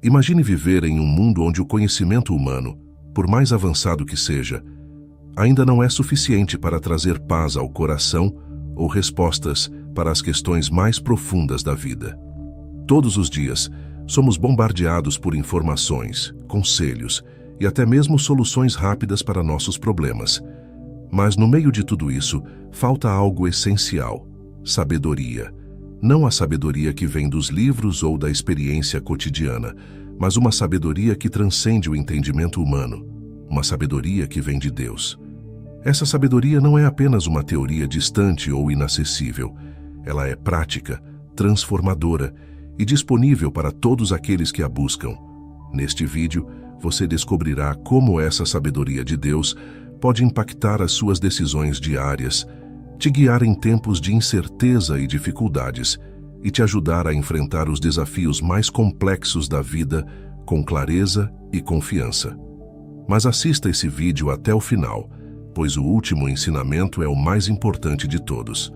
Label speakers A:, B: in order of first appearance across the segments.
A: Imagine viver em um mundo onde o conhecimento humano, por mais avançado que seja, ainda não é suficiente para trazer paz ao coração ou respostas para as questões mais profundas da vida. Todos os dias, somos bombardeados por informações, conselhos e até mesmo soluções rápidas para nossos problemas. Mas no meio de tudo isso, falta algo essencial: sabedoria. Não a sabedoria que vem dos livros ou da experiência cotidiana, mas uma sabedoria que transcende o entendimento humano, uma sabedoria que vem de Deus. Essa sabedoria não é apenas uma teoria distante ou inacessível. Ela é prática, transformadora e disponível para todos aqueles que a buscam. Neste vídeo, você descobrirá como essa sabedoria de Deus pode impactar as suas decisões diárias, te guiar em tempos de incerteza e dificuldades e te ajudar a enfrentar os desafios mais complexos da vida com clareza e confiança. Mas assista esse vídeo até o final, pois o último ensinamento é o mais importante de todos.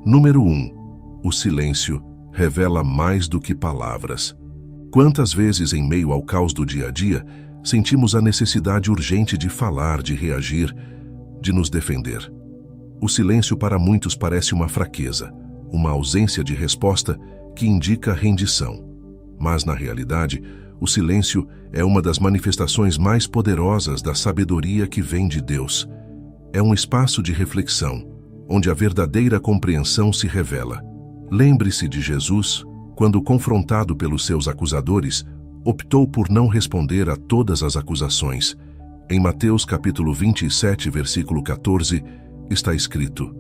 A: Número 1. O silêncio revela mais do que palavras. Quantas vezes, em meio ao caos do dia a dia, sentimos a necessidade urgente de falar, de reagir, de nos defender? O silêncio para muitos parece uma fraqueza, uma ausência de resposta que indica rendição. Mas, na realidade, o silêncio é uma das manifestações mais poderosas da sabedoria que vem de Deus. É um espaço de reflexão, onde a verdadeira compreensão se revela. Lembre-se de Jesus, quando confrontado pelos seus acusadores, optou por não responder a todas as acusações. Em Mateus capítulo 27, versículo 14, está escrito: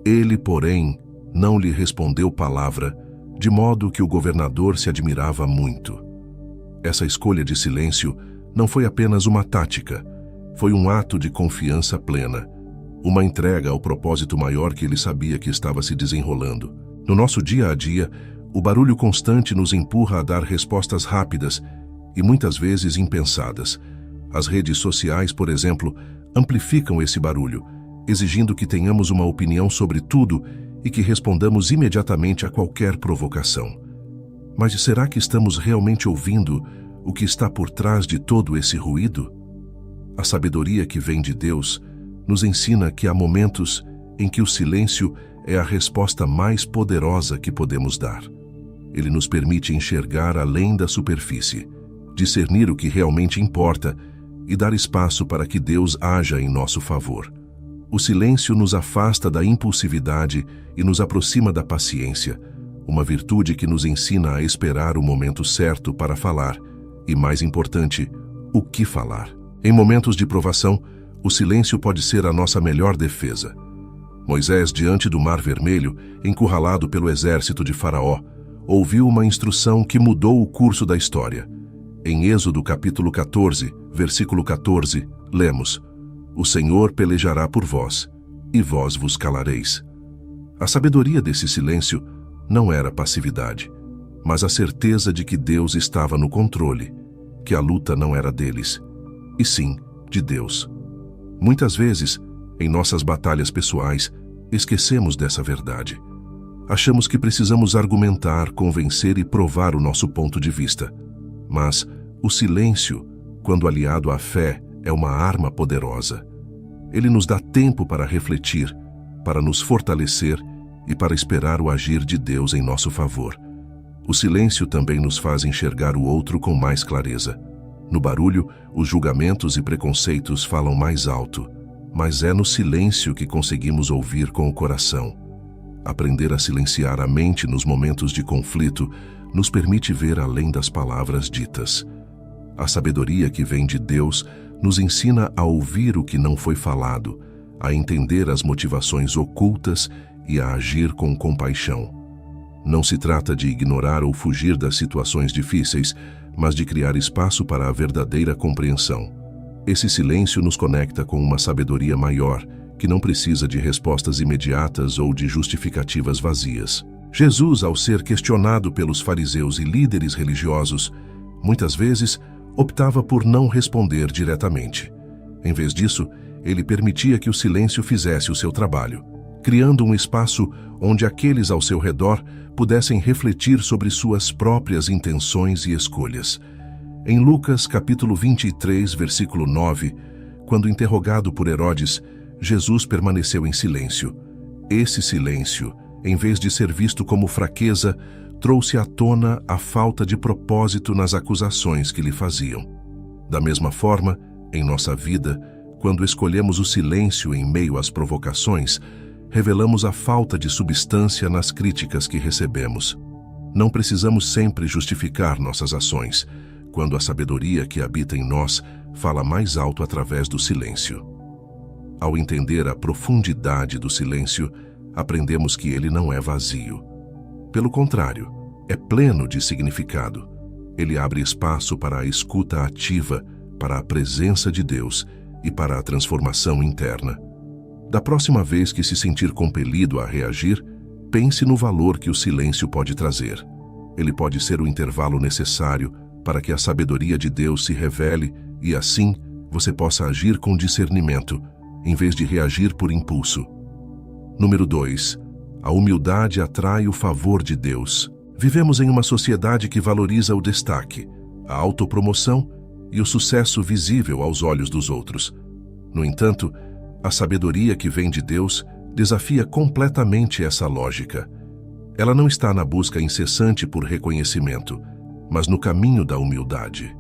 A: Ele, porém, não lhe respondeu palavra, de modo que o governador se admirava muito. Essa escolha de silêncio não foi apenas uma tática, foi um ato de confiança plena, uma entrega ao propósito maior que ele sabia que estava se desenrolando. No nosso dia a dia, o barulho constante nos empurra a dar respostas rápidas e muitas vezes impensadas. As redes sociais, por exemplo, amplificam esse barulho, exigindo que tenhamos uma opinião sobre tudo e que respondamos imediatamente a qualquer provocação. Mas será que estamos realmente ouvindo o que está por trás de todo esse ruído? A sabedoria que vem de Deus nos ensina que há momentos em que o silêncio é a resposta mais poderosa que podemos dar. Ele nos permite enxergar além da superfície, discernir o que realmente importa e dar espaço para que Deus haja em nosso favor. O silêncio nos afasta da impulsividade e nos aproxima da paciência, uma virtude que nos ensina a esperar o momento certo para falar e, mais importante, o que falar. Em momentos de provação, o silêncio pode ser a nossa melhor defesa. Moisés, diante do Mar Vermelho, encurralado pelo exército de Faraó, ouviu uma instrução que mudou o curso da história. Em Êxodo capítulo 14, versículo 14, lemos: O Senhor pelejará por vós, e vós vos calareis. A sabedoria desse silêncio não era passividade, mas a certeza de que Deus estava no controle, que a luta não era deles, e sim de Deus. Muitas vezes, em nossas batalhas pessoais, esquecemos dessa verdade. Achamos que precisamos argumentar, convencer e provar o nosso ponto de vista. Mas o silêncio, quando aliado à fé, é uma arma poderosa. Ele nos dá tempo para refletir, para nos fortalecer e para esperar o agir de Deus em nosso favor. O silêncio também nos faz enxergar o outro com mais clareza. No barulho, os julgamentos e preconceitos falam mais alto, mas é no silêncio que conseguimos ouvir com o coração. Aprender a silenciar a mente nos momentos de conflito nos permite ver além das palavras ditas. A sabedoria que vem de Deus nos ensina a ouvir o que não foi falado, a entender as motivações ocultas e a agir com compaixão. Não se trata de ignorar ou fugir das situações difíceis, mas de criar espaço para a verdadeira compreensão. Esse silêncio nos conecta com uma sabedoria maior, que não precisa de respostas imediatas ou de justificativas vazias. Jesus, ao ser questionado pelos fariseus e líderes religiosos, muitas vezes optava por não responder diretamente. Em vez disso, ele permitia que o silêncio fizesse o seu trabalho, criando um espaço onde aqueles ao seu redor pudessem refletir sobre suas próprias intenções e escolhas. Em Lucas capítulo 23, versículo 9, quando interrogado por Herodes, Jesus permaneceu em silêncio. Esse silêncio, em vez de ser visto como fraqueza, trouxe à tona a falta de propósito nas acusações que lhe faziam. Da mesma forma, em nossa vida, quando escolhemos o silêncio em meio às provocações, revelamos a falta de substância nas críticas que recebemos. Não precisamos sempre justificar nossas ações, quando a sabedoria que habita em nós fala mais alto através do silêncio. Ao entender a profundidade do silêncio, aprendemos que ele não é vazio. Pelo contrário, é pleno de significado. Ele abre espaço para a escuta ativa, para a presença de Deus e para a transformação interna. Da próxima vez que se sentir compelido a reagir, pense no valor que o silêncio pode trazer. Ele pode ser o intervalo necessário para que a sabedoria de Deus se revele e, assim, você possa agir com discernimento, em vez de reagir por impulso. Número 2. A humildade atrai o favor de Deus. Vivemos em uma sociedade que valoriza o destaque, a autopromoção e o sucesso visível aos olhos dos outros. No entanto, a sabedoria que vem de Deus desafia completamente essa lógica. Ela não está na busca incessante por reconhecimento, mas no caminho da humildade.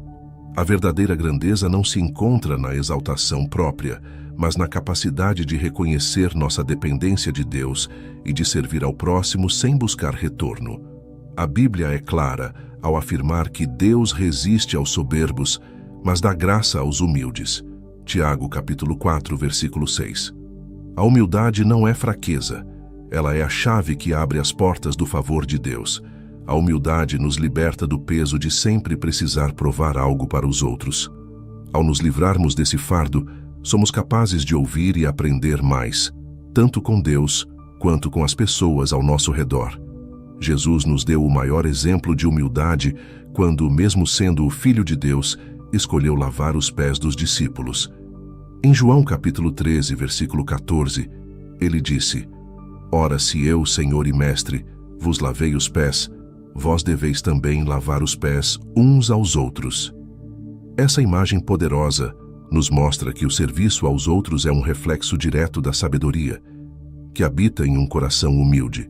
A: A verdadeira grandeza não se encontra na exaltação própria, mas na capacidade de reconhecer nossa dependência de Deus e de servir ao próximo sem buscar retorno. A Bíblia é clara ao afirmar que Deus resiste aos soberbos, mas dá graça aos humildes. Tiago capítulo 4, versículo 6. A humildade não é fraqueza, ela é a chave que abre as portas do favor de Deus. A humildade nos liberta do peso de sempre precisar provar algo para os outros. Ao nos livrarmos desse fardo, somos capazes de ouvir e aprender mais, tanto com Deus quanto com as pessoas ao nosso redor. Jesus nos deu o maior exemplo de humildade quando, mesmo sendo o Filho de Deus, escolheu lavar os pés dos discípulos. Em João capítulo 13, versículo 14, ele disse: Ora, se eu, Senhor e Mestre, vos lavei os pés, vós deveis também lavar os pés uns aos outros. Essa imagem poderosa nos mostra que o serviço aos outros é um reflexo direto da sabedoria, que habita em um coração humilde.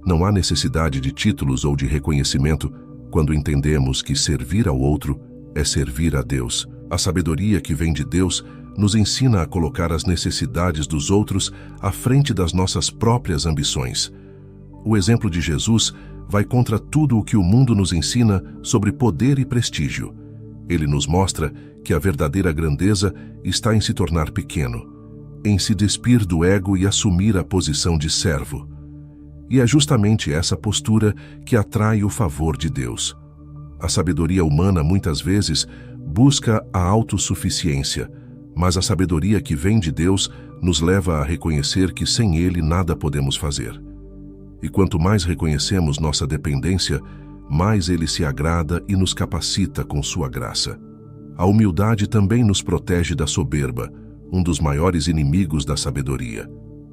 A: Não há necessidade de títulos ou de reconhecimento quando entendemos que servir ao outro é servir a Deus. A sabedoria que vem de Deus nos ensina a colocar as necessidades dos outros à frente das nossas próprias ambições. O exemplo de Jesus vai contra tudo o que o mundo nos ensina sobre poder e prestígio. Ele nos mostra que a verdadeira grandeza está em se tornar pequeno, em se despir do ego e assumir a posição de servo. E é justamente essa postura que atrai o favor de Deus. A sabedoria humana muitas vezes busca a autossuficiência, mas a sabedoria que vem de Deus nos leva a reconhecer que sem Ele nada podemos fazer. E quanto mais reconhecemos nossa dependência, mais Ele se agrada e nos capacita com sua graça. A humildade também nos protege da soberba, um dos maiores inimigos da sabedoria.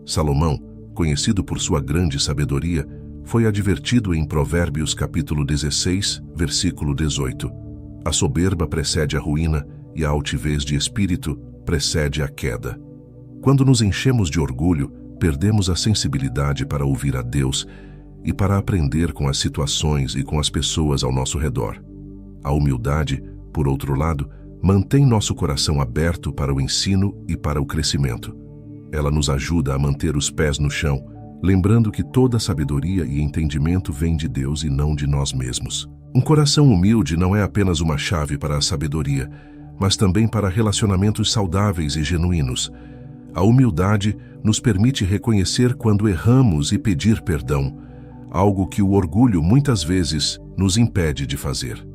A: Salomão, conhecido por sua grande sabedoria, foi advertido em Provérbios capítulo 16, versículo 18. A soberba precede a ruína e a altivez de espírito precede a queda. Quando nos enchemos de orgulho, perdemos a sensibilidade para ouvir a Deus e para aprender com as situações e com as pessoas ao nosso redor. A humildade, por outro lado, mantém nosso coração aberto para o ensino e para o crescimento. Ela nos ajuda a manter os pés no chão, lembrando que toda sabedoria e entendimento vem de Deus e não de nós mesmos. Um coração humilde não é apenas uma chave para a sabedoria, mas também para relacionamentos saudáveis e genuínos. A humildade nos permite reconhecer quando erramos e pedir perdão, algo que o orgulho muitas vezes nos impede de fazer.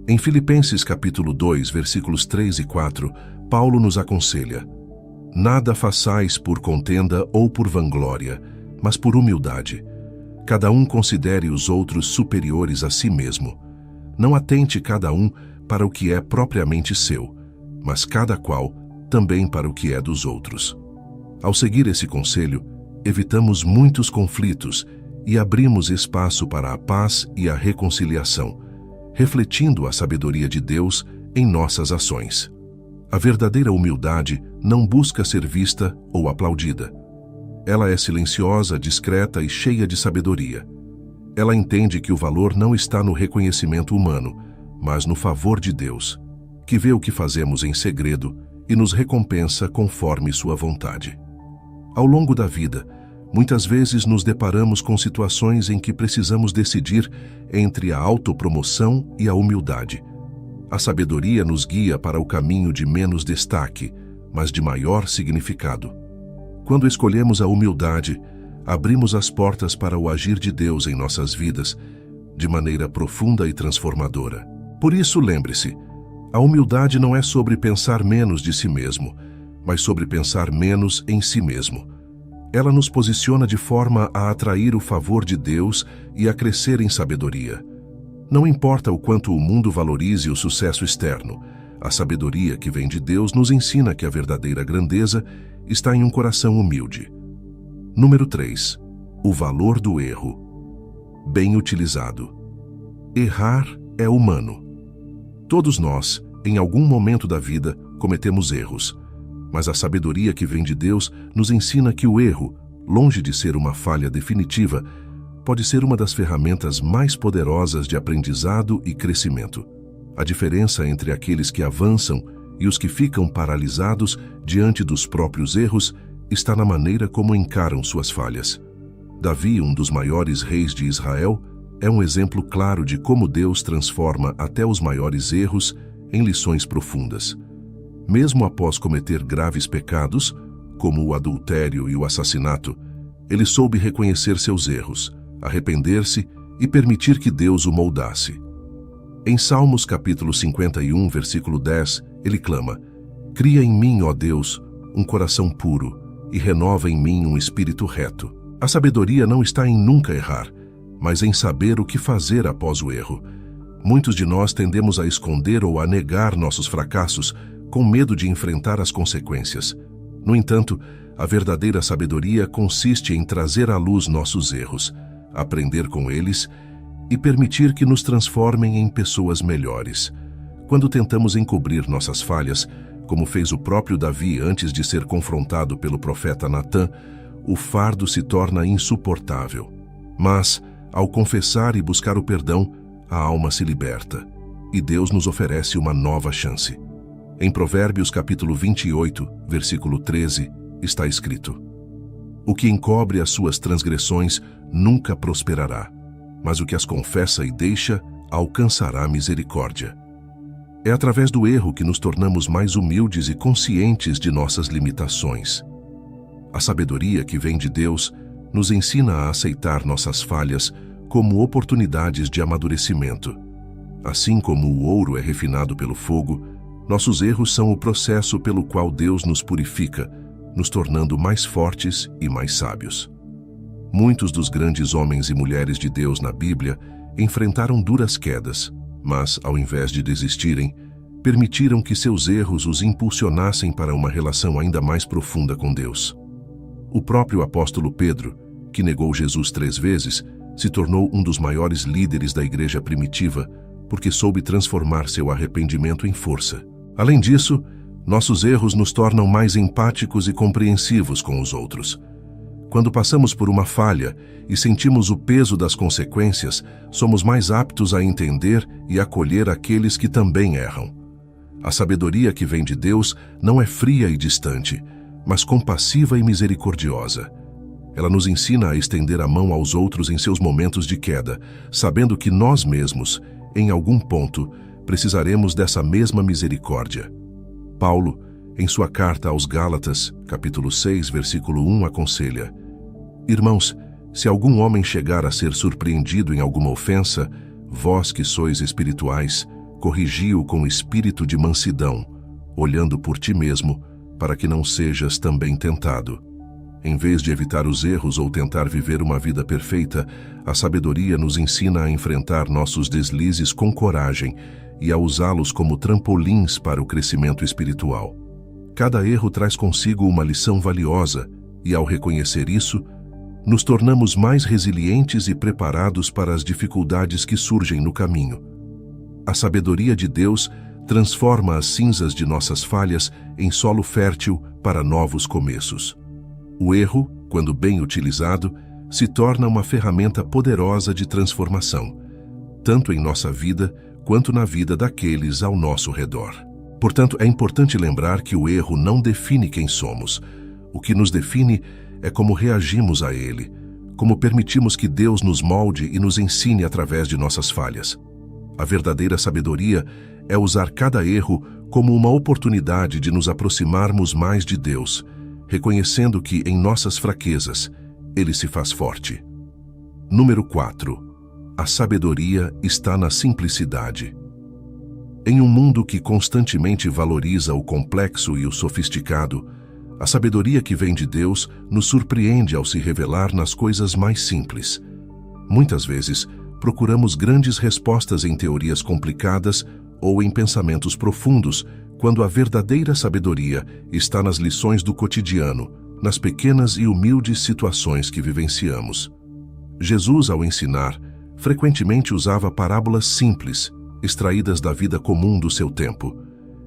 A: Em Filipenses capítulo 2, versículos 3 e 4, Paulo nos aconselha: Nada façais por contenda ou por vanglória, mas por humildade. Cada um considere os outros superiores a si mesmo. Não atente cada um para o que é propriamente seu, mas cada qual também para o que é dos outros. Ao seguir esse conselho, evitamos muitos conflitos e abrimos espaço para a paz e a reconciliação, refletindo a sabedoria de Deus em nossas ações. A verdadeira humildade não busca ser vista ou aplaudida. Ela é silenciosa, discreta e cheia de sabedoria. Ela entende que o valor não está no reconhecimento humano, mas no favor de Deus, que vê o que fazemos em segredo e nos recompensa conforme sua vontade. Ao longo da vida, muitas vezes nos deparamos com situações em que precisamos decidir entre a autopromoção e a humildade. A sabedoria nos guia para o caminho de menos destaque, mas de maior significado. Quando escolhemos a humildade, abrimos as portas para o agir de Deus em nossas vidas, de maneira profunda e transformadora. Por isso, lembre-se, a humildade não é sobre pensar menos de si mesmo, mas sobre pensar menos em si mesmo. Ela nos posiciona de forma a atrair o favor de Deus e a crescer em sabedoria. Não importa o quanto o mundo valorize o sucesso externo, a sabedoria que vem de Deus nos ensina que a verdadeira grandeza está em um coração humilde. Número 3. O valor do erro. Bem utilizado. Errar é humano. Todos nós, em algum momento da vida, cometemos erros. Mas a sabedoria que vem de Deus nos ensina que o erro, longe de ser uma falha definitiva, pode ser uma das ferramentas mais poderosas de aprendizado e crescimento. A diferença entre aqueles que avançam e os que ficam paralisados diante dos próprios erros está na maneira como encaram suas falhas. Davi, um dos maiores reis de Israel, é um exemplo claro de como Deus transforma até os maiores erros em lições profundas. Mesmo após cometer graves pecados, como o adultério e o assassinato, ele soube reconhecer seus erros, arrepender-se e permitir que Deus o moldasse. Em Salmos capítulo 51, versículo 10, ele clama: "Cria em mim, ó Deus, um coração puro e renova em mim um espírito reto." A sabedoria não está em nunca errar, mas em saber o que fazer após o erro. Muitos de nós tendemos a esconder ou a negar nossos fracassos com medo de enfrentar as consequências. No entanto, a verdadeira sabedoria consiste em trazer à luz nossos erros, aprender com eles e permitir que nos transformem em pessoas melhores. Quando tentamos encobrir nossas falhas, como fez o próprio Davi antes de ser confrontado pelo profeta Natã, o fardo se torna insuportável. Mas, ao confessar e buscar o perdão, a alma se liberta, e Deus nos oferece uma nova chance. Em Provérbios capítulo 28, versículo 13, está escrito: "O que encobre as suas transgressões nunca prosperará, mas o que as confessa e deixa alcançará misericórdia." É através do erro que nos tornamos mais humildes e conscientes de nossas limitações. A sabedoria que vem de Deus nos ensina a aceitar nossas falhas como oportunidades de amadurecimento. Assim como o ouro é refinado pelo fogo, nossos erros são o processo pelo qual Deus nos purifica, nos tornando mais fortes e mais sábios. Muitos dos grandes homens e mulheres de Deus na Bíblia enfrentaram duras quedas, mas, ao invés de desistirem, permitiram que seus erros os impulsionassem para uma relação ainda mais profunda com Deus. O próprio apóstolo Pedro, que negou Jesus 3 vezes, se tornou um dos maiores líderes da igreja primitiva porque soube transformar seu arrependimento em força. Além disso, nossos erros nos tornam mais empáticos e compreensivos com os outros. Quando passamos por uma falha e sentimos o peso das consequências, somos mais aptos a entender e acolher aqueles que também erram. A sabedoria que vem de Deus não é fria e distante, mas compassiva e misericordiosa. Ela nos ensina a estender a mão aos outros em seus momentos de queda, sabendo que nós mesmos, em algum ponto, precisaremos dessa mesma misericórdia. Paulo, em sua carta aos Gálatas, capítulo 6, versículo 1, aconselha: "Irmãos, se algum homem chegar a ser surpreendido em alguma ofensa, vós que sois espirituais, corrigi-o com espírito de mansidão, olhando por ti mesmo, para que não sejas também tentado." Em vez de evitar os erros ou tentar viver uma vida perfeita, a sabedoria nos ensina a enfrentar nossos deslizes com coragem e a usá-los como trampolins para o crescimento espiritual. Cada erro traz consigo uma lição valiosa, E ao reconhecer isso, nos tornamos mais resilientes e preparados para as dificuldades que surgem no caminho. A sabedoria de Deus transforma as cinzas de nossas falhas em solo fértil para novos começos. O erro, quando bem utilizado, se torna uma ferramenta poderosa de transformação, tanto em nossa vida quanto na vida daqueles ao nosso redor. Portanto, é importante lembrar que o erro não define quem somos. O que nos define é como reagimos a ele, como permitimos que Deus nos molde e nos ensine através de nossas falhas. A verdadeira sabedoria é usar cada erro como uma oportunidade de nos aproximarmos mais de Deus, reconhecendo que, em nossas fraquezas, Ele se faz forte. Número 4. A sabedoria está na simplicidade. Em um mundo que constantemente valoriza o complexo e o sofisticado, a sabedoria que vem de Deus nos surpreende ao se revelar nas coisas mais simples. Muitas vezes, procuramos grandes respostas em teorias complicadas ou em pensamentos profundos, quando a verdadeira sabedoria está nas lições do cotidiano, nas pequenas e humildes situações que vivenciamos. Jesus, ao ensinar, frequentemente usava parábolas simples, extraídas da vida comum do seu tempo.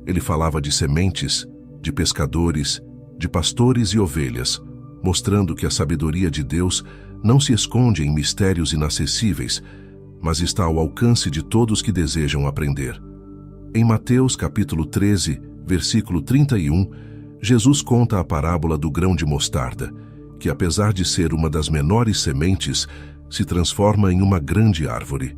A: Ele falava de sementes, de pescadores, de pastores e ovelhas, mostrando que a sabedoria de Deus não se esconde em mistérios inacessíveis, mas está ao alcance de todos que desejam aprender. Em Mateus capítulo 13, versículo 31, Jesus conta a parábola do grão de mostarda, que apesar de ser uma das menores sementes, se transforma em uma grande árvore.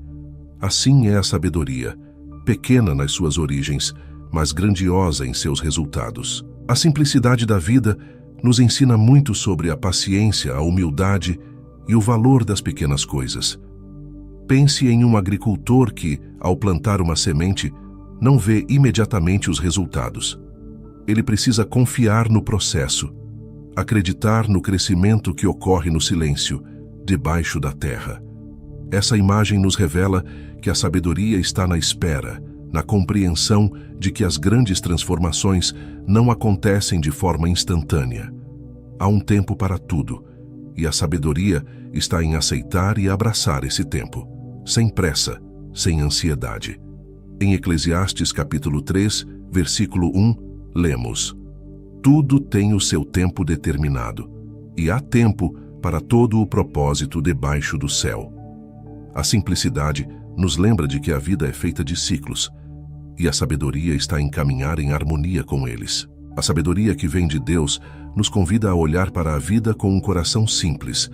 A: Assim é a sabedoria, pequena nas suas origens, mas grandiosa em seus resultados. A simplicidade da vida nos ensina muito sobre a paciência, a humildade e o valor das pequenas coisas. Pense em um agricultor que, ao plantar uma semente, não vê imediatamente os resultados. Ele precisa confiar no processo, acreditar no crescimento que ocorre no silêncio, debaixo da terra. Essa imagem nos revela que a sabedoria está na espera, na compreensão de que as grandes transformações não acontecem de forma instantânea. Há um tempo para tudo, e a sabedoria está em aceitar e abraçar esse tempo, sem pressa, sem ansiedade. Em Eclesiastes capítulo 3, versículo 1, lemos: Tudo tem o seu tempo determinado, e há tempo para todo o propósito debaixo do céu. A simplicidade nos lembra de que a vida é feita de ciclos, e a sabedoria está em caminhar em harmonia com eles. A sabedoria que vem de Deus nos convida a olhar para a vida com um coração simples,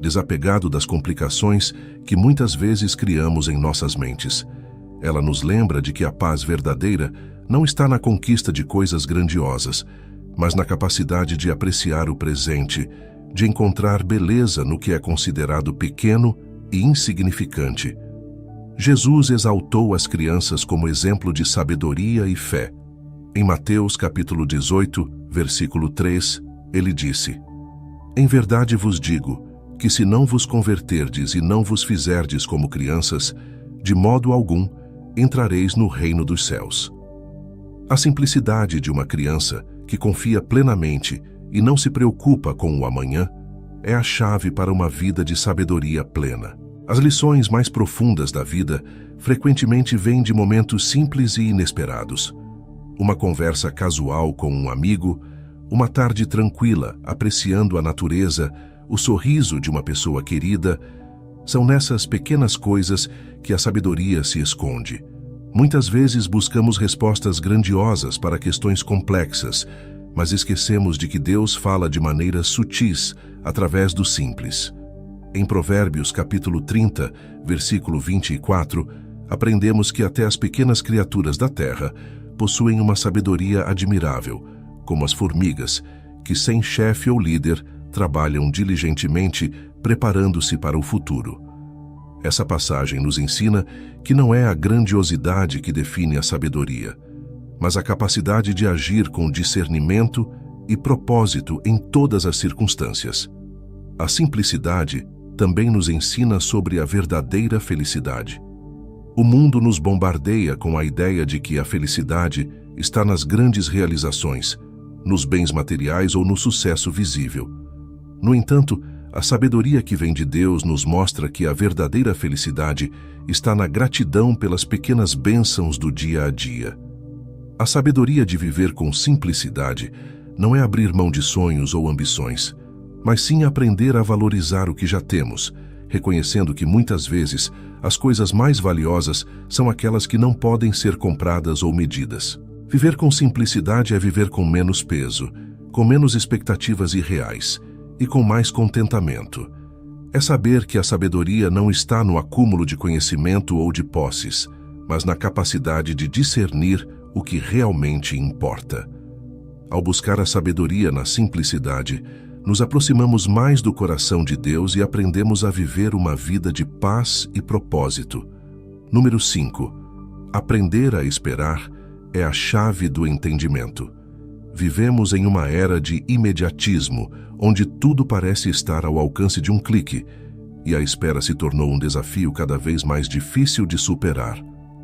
A: desapegado das complicações que muitas vezes criamos em nossas mentes. Ela nos lembra de que a paz verdadeira não está na conquista de coisas grandiosas, mas na capacidade de apreciar o presente, de encontrar beleza no que é considerado pequeno e insignificante. Jesus exaltou as crianças como exemplo de sabedoria e fé. Em Mateus capítulo 18, versículo 3, ele disse: Em verdade vos digo, que se não vos converterdes e não vos fizerdes como crianças, de modo algum entrareis no reino dos céus. A simplicidade de uma criança que confia plenamente e não se preocupa com o amanhã é a chave para uma vida de sabedoria plena. As lições mais profundas da vida frequentemente vêm de momentos simples e inesperados. Uma conversa casual com um amigo, uma tarde tranquila, apreciando a natureza, o sorriso de uma pessoa querida. São nessas pequenas coisas que a sabedoria se esconde. Muitas vezes buscamos respostas grandiosas para questões complexas, mas esquecemos de que Deus fala de maneiras sutis, através do simples. Em Provérbios capítulo 30, versículo 24, aprendemos que até as pequenas criaturas da terra possuem uma sabedoria admirável, como as formigas, que sem chefe ou líder trabalham diligentemente preparando-se para o futuro. Essa passagem nos ensina que não é a grandiosidade que define a sabedoria, mas a capacidade de agir com discernimento e propósito em todas as circunstâncias. A simplicidade também nos ensina sobre a verdadeira felicidade. O mundo nos bombardeia com a ideia de que a felicidade está nas grandes realizações, nos bens materiais ou no sucesso visível. No entanto, a sabedoria que vem de Deus nos mostra que a verdadeira felicidade está na gratidão pelas pequenas bênçãos do dia a dia. A sabedoria de viver com simplicidade não é abrir mão de sonhos ou ambições, mas sim aprender a valorizar o que já temos, reconhecendo que muitas vezes as coisas mais valiosas são aquelas que não podem ser compradas ou medidas. Viver com simplicidade é viver com menos peso, com menos expectativas irreais e com mais contentamento. É saber que a sabedoria não está no acúmulo de conhecimento ou de posses, mas na capacidade de discernir o que realmente importa. Ao buscar a sabedoria na simplicidade, nos aproximamos mais do coração de Deus e aprendemos a viver uma vida de paz e propósito. Número 5. Aprender a esperar é a chave do entendimento. Vivemos em uma era de imediatismo, onde tudo parece estar ao alcance de um clique, e a espera se tornou um desafio cada vez mais difícil de superar.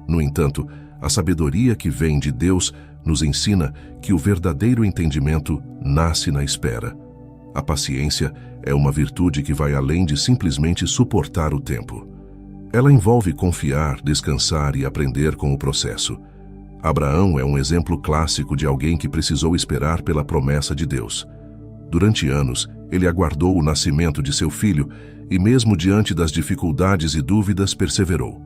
A: No entanto, a sabedoria que vem de Deus nos ensina que o verdadeiro entendimento nasce na espera. A paciência é uma virtude que vai além de simplesmente suportar o tempo. Ela envolve confiar, descansar e aprender com o processo. Abraão é um exemplo clássico de alguém que precisou esperar pela promessa de Deus. Durante anos, ele aguardou o nascimento de seu filho e, mesmo diante das dificuldades e dúvidas, perseverou.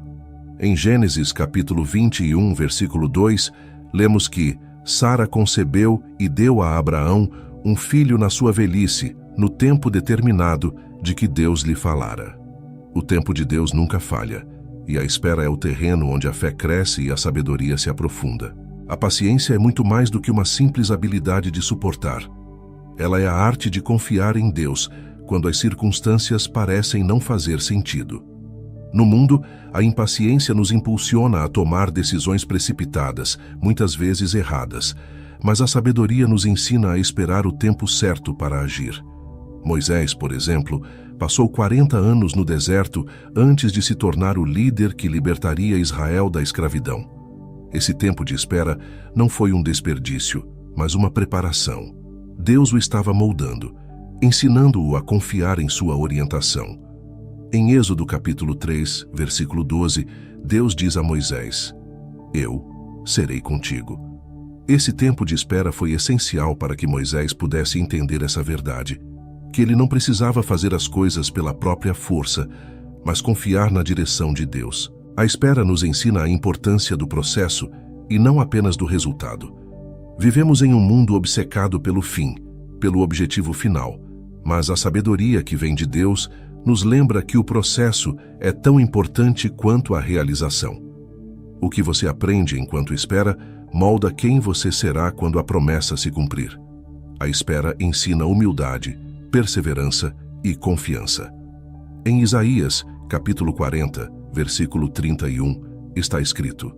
A: Em Gênesis capítulo 21, versículo 2, lemos que Sara concebeu e deu a Abraão um filho na sua velhice, no tempo determinado de que Deus lhe falara. O tempo de Deus nunca falha, e a espera é o terreno onde a fé cresce e a sabedoria se aprofunda. A paciência é muito mais do que uma simples habilidade de suportar. Ela é a arte de confiar em Deus quando as circunstâncias parecem não fazer sentido. No mundo, a impaciência nos impulsiona a tomar decisões precipitadas, muitas vezes erradas, mas a sabedoria nos ensina a esperar o tempo certo para agir. Moisés, por exemplo, passou 40 anos no deserto antes de se tornar o líder que libertaria Israel da escravidão. Esse tempo de espera não foi um desperdício, mas uma preparação. Deus o estava moldando, ensinando-o a confiar em sua orientação. Em Êxodo capítulo 3, versículo 12, Deus diz a Moisés: "Eu serei contigo." Esse tempo de espera foi essencial para que Moisés pudesse entender essa verdade, que ele não precisava fazer as coisas pela própria força, mas confiar na direção de Deus. A espera nos ensina a importância do processo e não apenas do resultado. Vivemos em um mundo obcecado pelo fim, pelo objetivo final, mas a sabedoria que vem de Deus nos lembra que o processo é tão importante quanto a realização. O que você aprende enquanto espera molda quem você será quando a promessa se cumprir. A espera ensina humildade, perseverança e confiança. Em Isaías, capítulo 40, versículo 31, está escrito: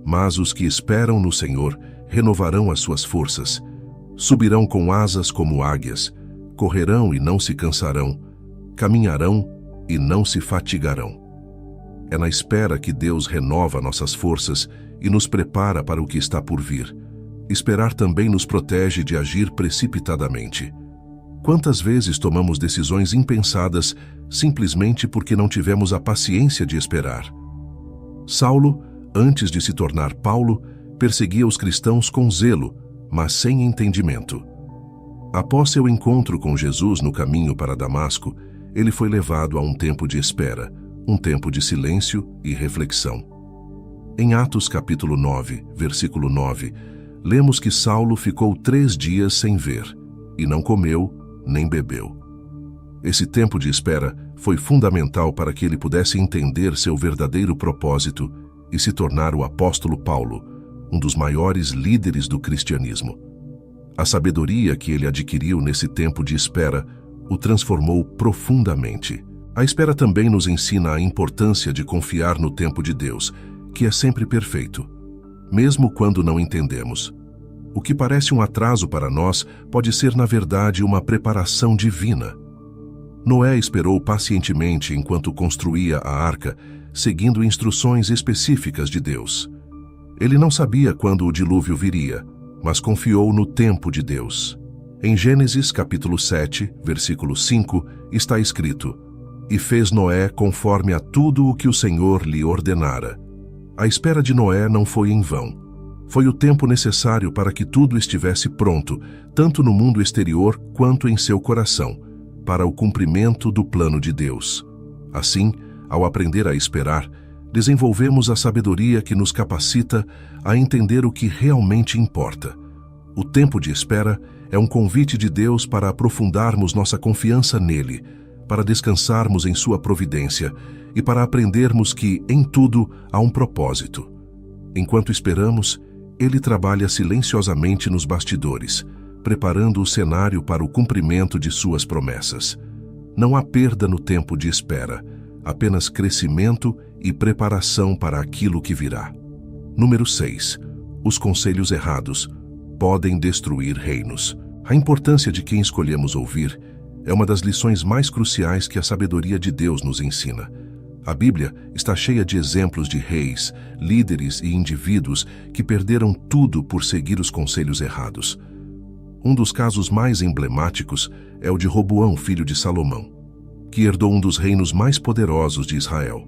A: "Mas os que esperam no Senhor renovarão as suas forças, subirão com asas como águias, correrão e não se cansarão, caminharão e não se fatigarão." É na espera que Deus renova nossas forças e nos prepara para o que está por vir. Esperar também nos protege de agir precipitadamente. Quantas vezes tomamos decisões impensadas simplesmente porque não tivemos a paciência de esperar? Saulo, antes de se tornar Paulo, perseguia os cristãos com zelo, mas sem entendimento. Após seu encontro com Jesus no caminho para Damasco, ele foi levado a um tempo de espera, um tempo de silêncio e reflexão. Em Atos capítulo 9, versículo 9, lemos que Saulo ficou 3 dias sem ver, e não comeu nem bebeu. Esse tempo de espera foi fundamental para que ele pudesse entender seu verdadeiro propósito e se tornar o apóstolo Paulo, um dos maiores líderes do cristianismo. A sabedoria que ele adquiriu nesse tempo de espera o transformou profundamente. A espera também nos ensina a importância de confiar no tempo de Deus, que é sempre perfeito, mesmo quando não entendemos. O que parece um atraso para nós pode ser, na verdade, uma preparação divina. Noé esperou pacientemente enquanto construía a arca, seguindo instruções específicas de Deus. Ele não sabia quando o dilúvio viria, mas confiou no tempo de Deus. Em Gênesis capítulo 7, versículo 5, está escrito: "E fez Noé conforme a tudo o que o Senhor lhe ordenara." A espera de Noé não foi em vão. Foi o tempo necessário para que tudo estivesse pronto, tanto no mundo exterior quanto em seu coração, para o cumprimento do plano de Deus. Assim, ao aprender a esperar, desenvolvemos a sabedoria que nos capacita a entender o que realmente importa. O tempo de espera é um convite de Deus para aprofundarmos nossa confiança nele, para descansarmos em sua providência e para aprendermos que, em tudo, há um propósito. Enquanto esperamos, ele trabalha silenciosamente nos bastidores, preparando o cenário para o cumprimento de suas promessas. Não há perda no tempo de espera, apenas crescimento e preparação para aquilo que virá. Número 6. Os conselhos errados podem destruir reinos. A importância de quem escolhemos ouvir é uma das lições mais cruciais que a sabedoria de Deus nos ensina. A Bíblia está cheia de exemplos de reis, líderes e indivíduos que perderam tudo por seguir os conselhos errados. Um dos casos mais emblemáticos é o de Roboão, filho de Salomão, que herdou um dos reinos mais poderosos de Israel.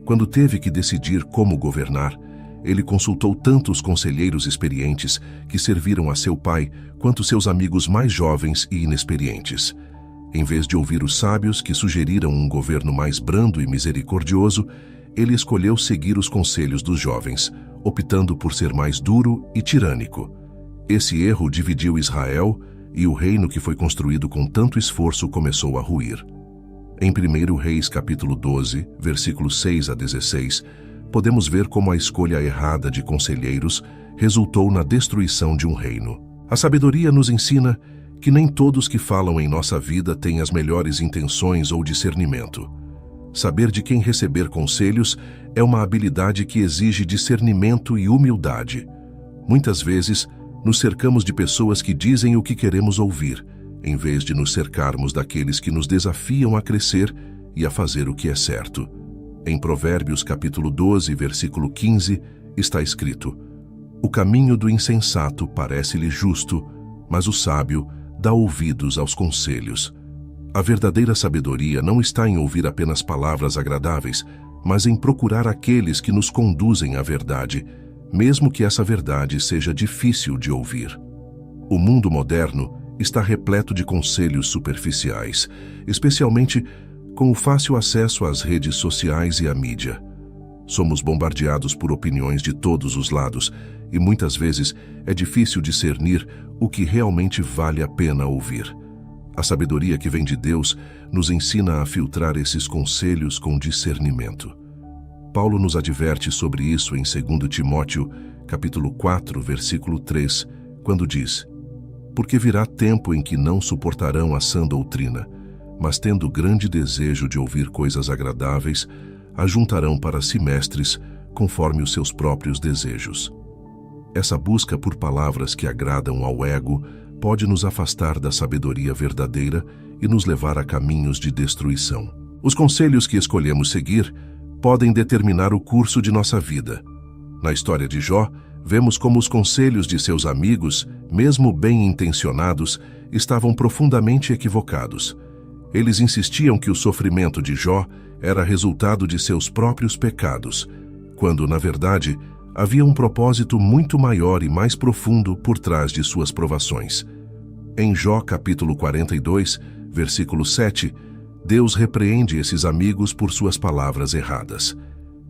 A: Quando teve que decidir como governar, ele consultou tanto os conselheiros experientes que serviram a seu pai, quanto seus amigos mais jovens e inexperientes. Em vez de ouvir os sábios que sugeriram um governo mais brando e misericordioso, ele escolheu seguir os conselhos dos jovens, optando por ser mais duro e tirânico. Esse erro dividiu Israel e o reino que foi construído com tanto esforço começou a ruir. Em 1 Reis capítulo 12, versículos 6 a 16, podemos ver como a escolha errada de conselheiros resultou na destruição de um reino. A sabedoria nos ensina que nem todos que falam em nossa vida têm as melhores intenções ou discernimento. Saber de quem receber conselhos é uma habilidade que exige discernimento e humildade. Muitas vezes, nos cercamos de pessoas que dizem o que queremos ouvir, em vez de nos cercarmos daqueles que nos desafiam a crescer e a fazer o que é certo. Em Provérbios capítulo 12, versículo 15, está escrito: "O caminho do insensato parece-lhe justo, mas o sábio dá ouvidos aos conselhos." A verdadeira sabedoria não está em ouvir apenas palavras agradáveis, mas em procurar aqueles que nos conduzem à verdade, mesmo que essa verdade seja difícil de ouvir. O mundo moderno está repleto de conselhos superficiais, especialmente com o fácil acesso às redes sociais e à mídia. Somos bombardeados por opiniões de todos os lados e muitas vezes é difícil discernir o que realmente vale a pena ouvir. A sabedoria que vem de Deus nos ensina a filtrar esses conselhos com discernimento. Paulo nos adverte sobre isso em 2 Timóteo, capítulo 4, versículo 3, quando diz: "Porque virá tempo em que não suportarão a sã doutrina, mas tendo grande desejo de ouvir coisas agradáveis, ajuntarão para si mestres, conforme os seus próprios desejos." Essa busca por palavras que agradam ao ego pode nos afastar da sabedoria verdadeira e nos levar a caminhos de destruição. Os conselhos que escolhemos seguir podem determinar o curso de nossa vida. Na história de Jó, vemos como os conselhos de seus amigos, mesmo bem-intencionados, estavam profundamente equivocados. Eles insistiam que o sofrimento de Jó era resultado de seus próprios pecados, quando, na verdade, havia um propósito muito maior e mais profundo por trás de suas provações. Em Jó capítulo 42, versículo 7, Deus repreende esses amigos por suas palavras erradas.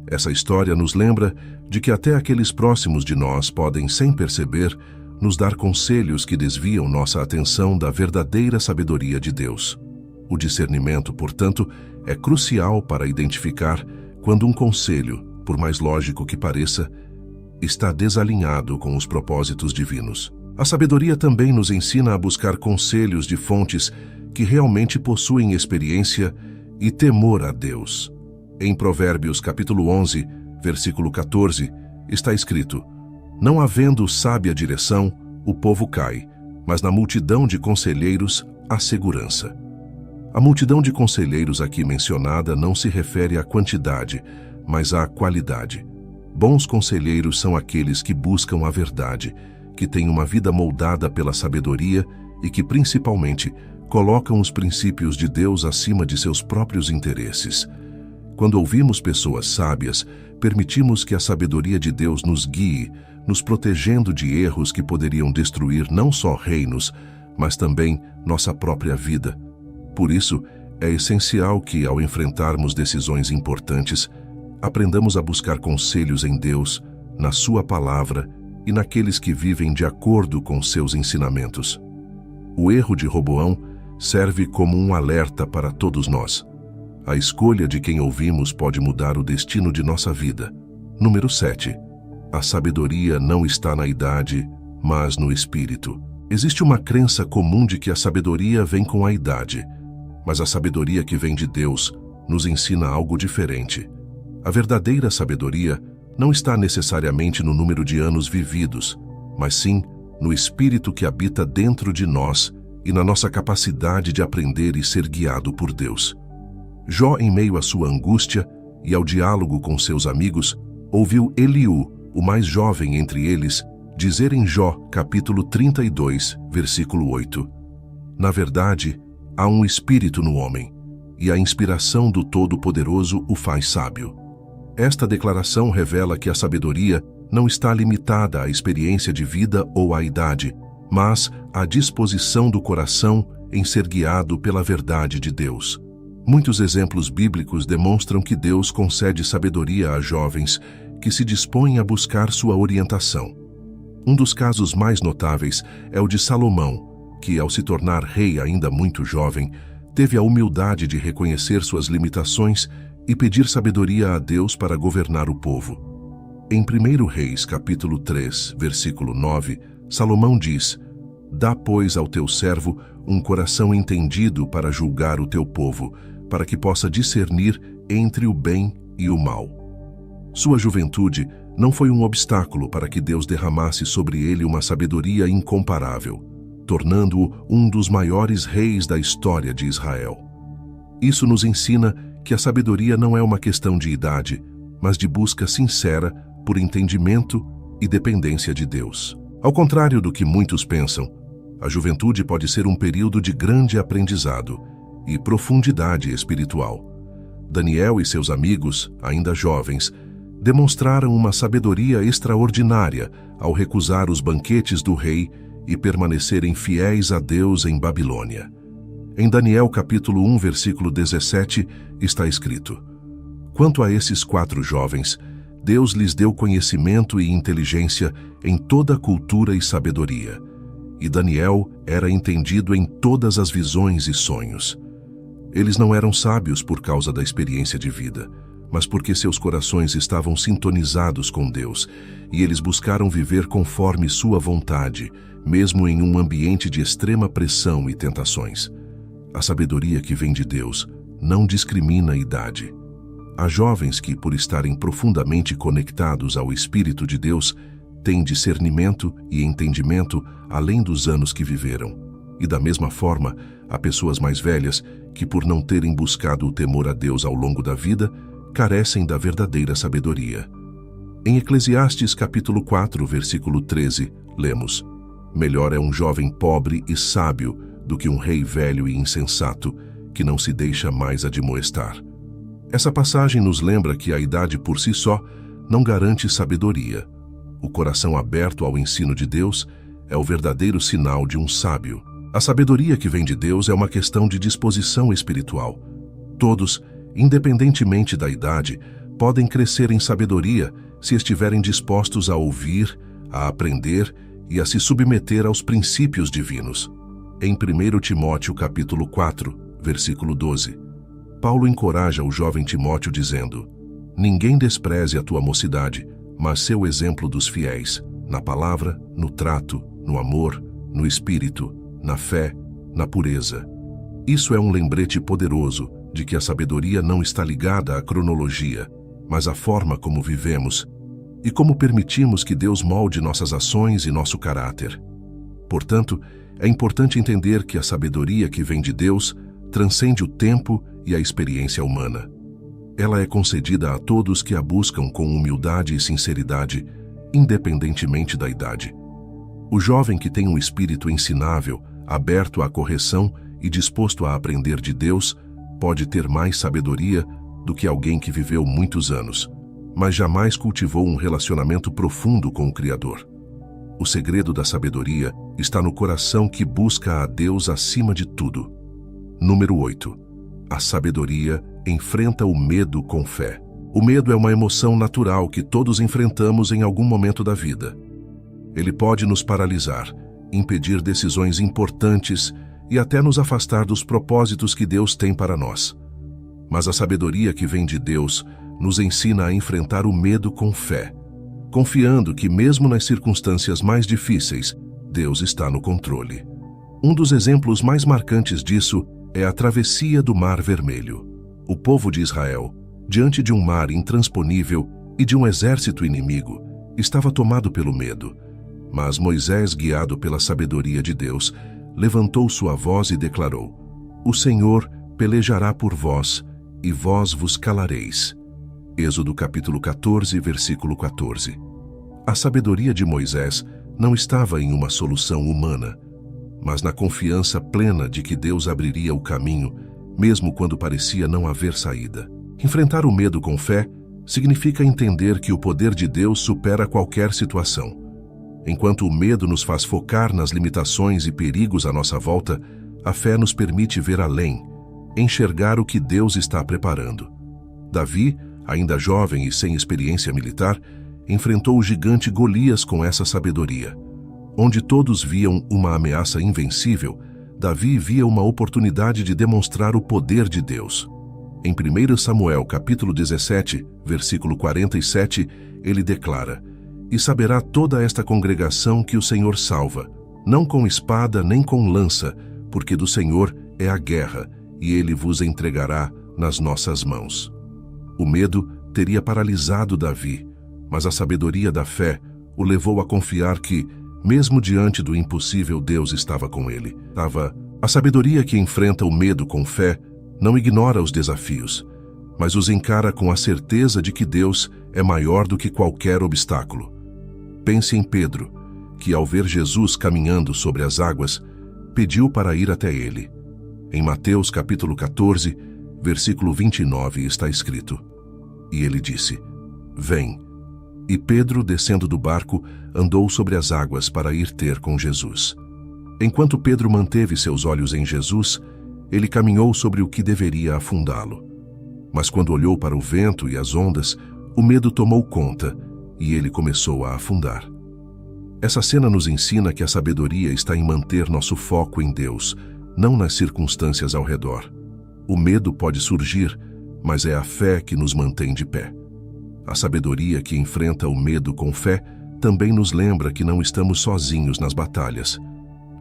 A: Essa história nos lembra de que até aqueles próximos de nós podem, sem perceber, nos dar conselhos que desviam nossa atenção da verdadeira sabedoria de Deus. O discernimento, portanto, é crucial para identificar quando um conselho, por mais lógico que pareça, está desalinhado com os propósitos divinos. A sabedoria também nos ensina a buscar conselhos de fontes que realmente possuem experiência e temor a Deus. Em Provérbios capítulo 11, versículo 14, está escrito: "Não havendo sábia direção, o povo cai, mas na multidão de conselheiros há segurança." A multidão de conselheiros aqui mencionada não se refere à quantidade, mas à qualidade. Bons conselheiros são aqueles que buscam a verdade, que têm uma vida moldada pela sabedoria e que, principalmente, colocam os princípios de Deus acima de seus próprios interesses. Quando ouvimos pessoas sábias, permitimos que a sabedoria de Deus nos guie, nos protegendo de erros que poderiam destruir não só reinos, mas também nossa própria vida. Por isso, é essencial que, ao enfrentarmos decisões importantes, aprendamos a buscar conselhos em Deus, na Sua palavra e naqueles que vivem de acordo com seus ensinamentos. O erro de Roboão serve como um alerta para todos nós. A escolha de quem ouvimos pode mudar o destino de nossa vida. Número 7. A sabedoria não está na idade, mas no espírito. Existe uma crença comum de que a sabedoria vem com a idade, mas a sabedoria que vem de Deus nos ensina algo diferente. A verdadeira sabedoria não está necessariamente no número de anos vividos, mas sim no espírito que habita dentro de nós e na nossa capacidade de aprender e ser guiado por Deus. Jó, em meio à sua angústia e ao diálogo com seus amigos, ouviu Eliú, o mais jovem entre eles, dizer em Jó, capítulo 32, versículo 8: Na verdade, há um espírito no homem, e a inspiração do Todo-Poderoso o faz sábio. Esta declaração revela que a sabedoria não está limitada à experiência de vida ou à idade, mas à disposição do coração em ser guiado pela verdade de Deus. Muitos exemplos bíblicos demonstram que Deus concede sabedoria a jovens que se dispõem a buscar sua orientação. Um dos casos mais notáveis é o de Salomão, que, ao se tornar rei ainda muito jovem, teve a humildade de reconhecer suas limitações e pedir sabedoria a Deus para governar o povo. Em 1 Reis, capítulo 3, versículo 9, Salomão diz: Dá, pois, ao teu servo um coração entendido para julgar o teu povo, para que possa discernir entre o bem e o mal. Sua juventude não foi um obstáculo para que Deus derramasse sobre ele uma sabedoria incomparável, tornando-o um dos maiores reis da história de Israel. Isso nos ensina que a sabedoria não é uma questão de idade, mas de busca sincera por entendimento e dependência de Deus. Ao contrário do que muitos pensam, a juventude pode ser um período de grande aprendizado e profundidade espiritual. Daniel e seus amigos, ainda jovens, demonstraram uma sabedoria extraordinária ao recusar os banquetes do rei e permanecerem fiéis a Deus em Babilônia. Em Daniel capítulo 1, versículo 17, está escrito: Quanto a esses 4 jovens, Deus lhes deu conhecimento e inteligência em toda cultura e sabedoria. E Daniel era entendido em todas as visões e sonhos. Eles não eram sábios por causa da experiência de vida, mas porque seus corações estavam sintonizados com Deus, e eles buscaram viver conforme sua vontade, mesmo em um ambiente de extrema pressão e tentações. A sabedoria que vem de Deus não discrimina a idade. Há jovens que, por estarem profundamente conectados ao Espírito de Deus, têm discernimento e entendimento além dos anos que viveram. E da mesma forma, há pessoas mais velhas que, por não terem buscado o temor a Deus ao longo da vida, carecem da verdadeira sabedoria. Em Eclesiastes capítulo 4, versículo 13, lemos: Melhor é um jovem pobre e sábio do que um rei velho e insensato, que não se deixa mais admoestar. Essa passagem nos lembra que a idade por si só não garante sabedoria. O coração aberto ao ensino de Deus é o verdadeiro sinal de um sábio. A sabedoria que vem de Deus é uma questão de disposição espiritual. Todos, independentemente da idade, podem crescer em sabedoria se estiverem dispostos a ouvir, a aprender e a se submeter aos princípios divinos. Em 1 Timóteo capítulo 4, versículo 12, Paulo encoraja o jovem Timóteo dizendo: Ninguém despreze a tua mocidade, mas sê o exemplo dos fiéis, na palavra, no trato, no amor, no espírito, na fé, na pureza. Isso é um lembrete poderoso de que a sabedoria não está ligada à cronologia, mas à forma como vivemos e como permitimos que Deus molde nossas ações e nosso caráter. Portanto, é importante entender que a sabedoria que vem de Deus transcende o tempo e a experiência humana. Ela é concedida a todos que a buscam com humildade e sinceridade, independentemente da idade. O jovem que tem um espírito ensinável aberto à correção e disposto a aprender de Deus, pode ter mais sabedoria do que alguém que viveu muitos anos, mas jamais cultivou um relacionamento profundo com o Criador. O segredo da sabedoria está no coração que busca a Deus acima de tudo. Número 8. A sabedoria enfrenta o medo com fé. O medo é uma emoção natural que todos enfrentamos em algum momento da vida. Ele pode nos paralisar, impedir decisões importantes e até nos afastar dos propósitos que Deus tem para nós. Mas a sabedoria que vem de Deus nos ensina a enfrentar o medo com fé, confiando que mesmo nas circunstâncias mais difíceis, Deus está no controle. Um dos exemplos mais marcantes disso é a travessia do Mar Vermelho. O povo de Israel, diante de um mar intransponível e de um exército inimigo, estava tomado pelo medo. Mas Moisés, guiado pela sabedoria de Deus, levantou sua voz e declarou: "O Senhor pelejará por vós, e vós vos calareis." Êxodo capítulo 14, versículo 14. A sabedoria de Moisés não estava em uma solução humana, mas na confiança plena de que Deus abriria o caminho, mesmo quando parecia não haver saída. Enfrentar o medo com fé significa entender que o poder de Deus supera qualquer situação. Enquanto o medo nos faz focar nas limitações e perigos à nossa volta, a fé nos permite ver além, enxergar o que Deus está preparando. Davi, ainda jovem e sem experiência militar, enfrentou o gigante Golias com essa sabedoria. Onde todos viam uma ameaça invencível, Davi via uma oportunidade de demonstrar o poder de Deus. Em 1 Samuel capítulo 17, versículo 47, ele declara: "E saberá toda esta congregação que o Senhor salva, não com espada nem com lança, porque do Senhor é a guerra, e ele vos entregará nas nossas mãos." O medo teria paralisado Davi, mas a sabedoria da fé o levou a confiar que, mesmo diante do impossível, Deus estava com ele. A sabedoria que enfrenta o medo com fé não ignora os desafios, mas os encara com a certeza de que Deus é maior do que qualquer obstáculo. Pense em Pedro, que ao ver Jesus caminhando sobre as águas, pediu para ir até ele. Em Mateus capítulo 14, versículo 29 está escrito: "E ele disse: 'Vem.' E Pedro, descendo do barco, andou sobre as águas para ir ter com Jesus. Enquanto Pedro manteve seus olhos em Jesus, ele caminhou sobre o que deveria afundá-lo. Mas quando olhou para o vento e as ondas, o medo tomou conta e ele começou a afundar. Essa cena nos ensina que a sabedoria está em manter nosso foco em Deus, não nas circunstâncias ao redor. O medo pode surgir, mas é a fé que nos mantém de pé. A sabedoria que enfrenta o medo com fé também nos lembra que não estamos sozinhos nas batalhas.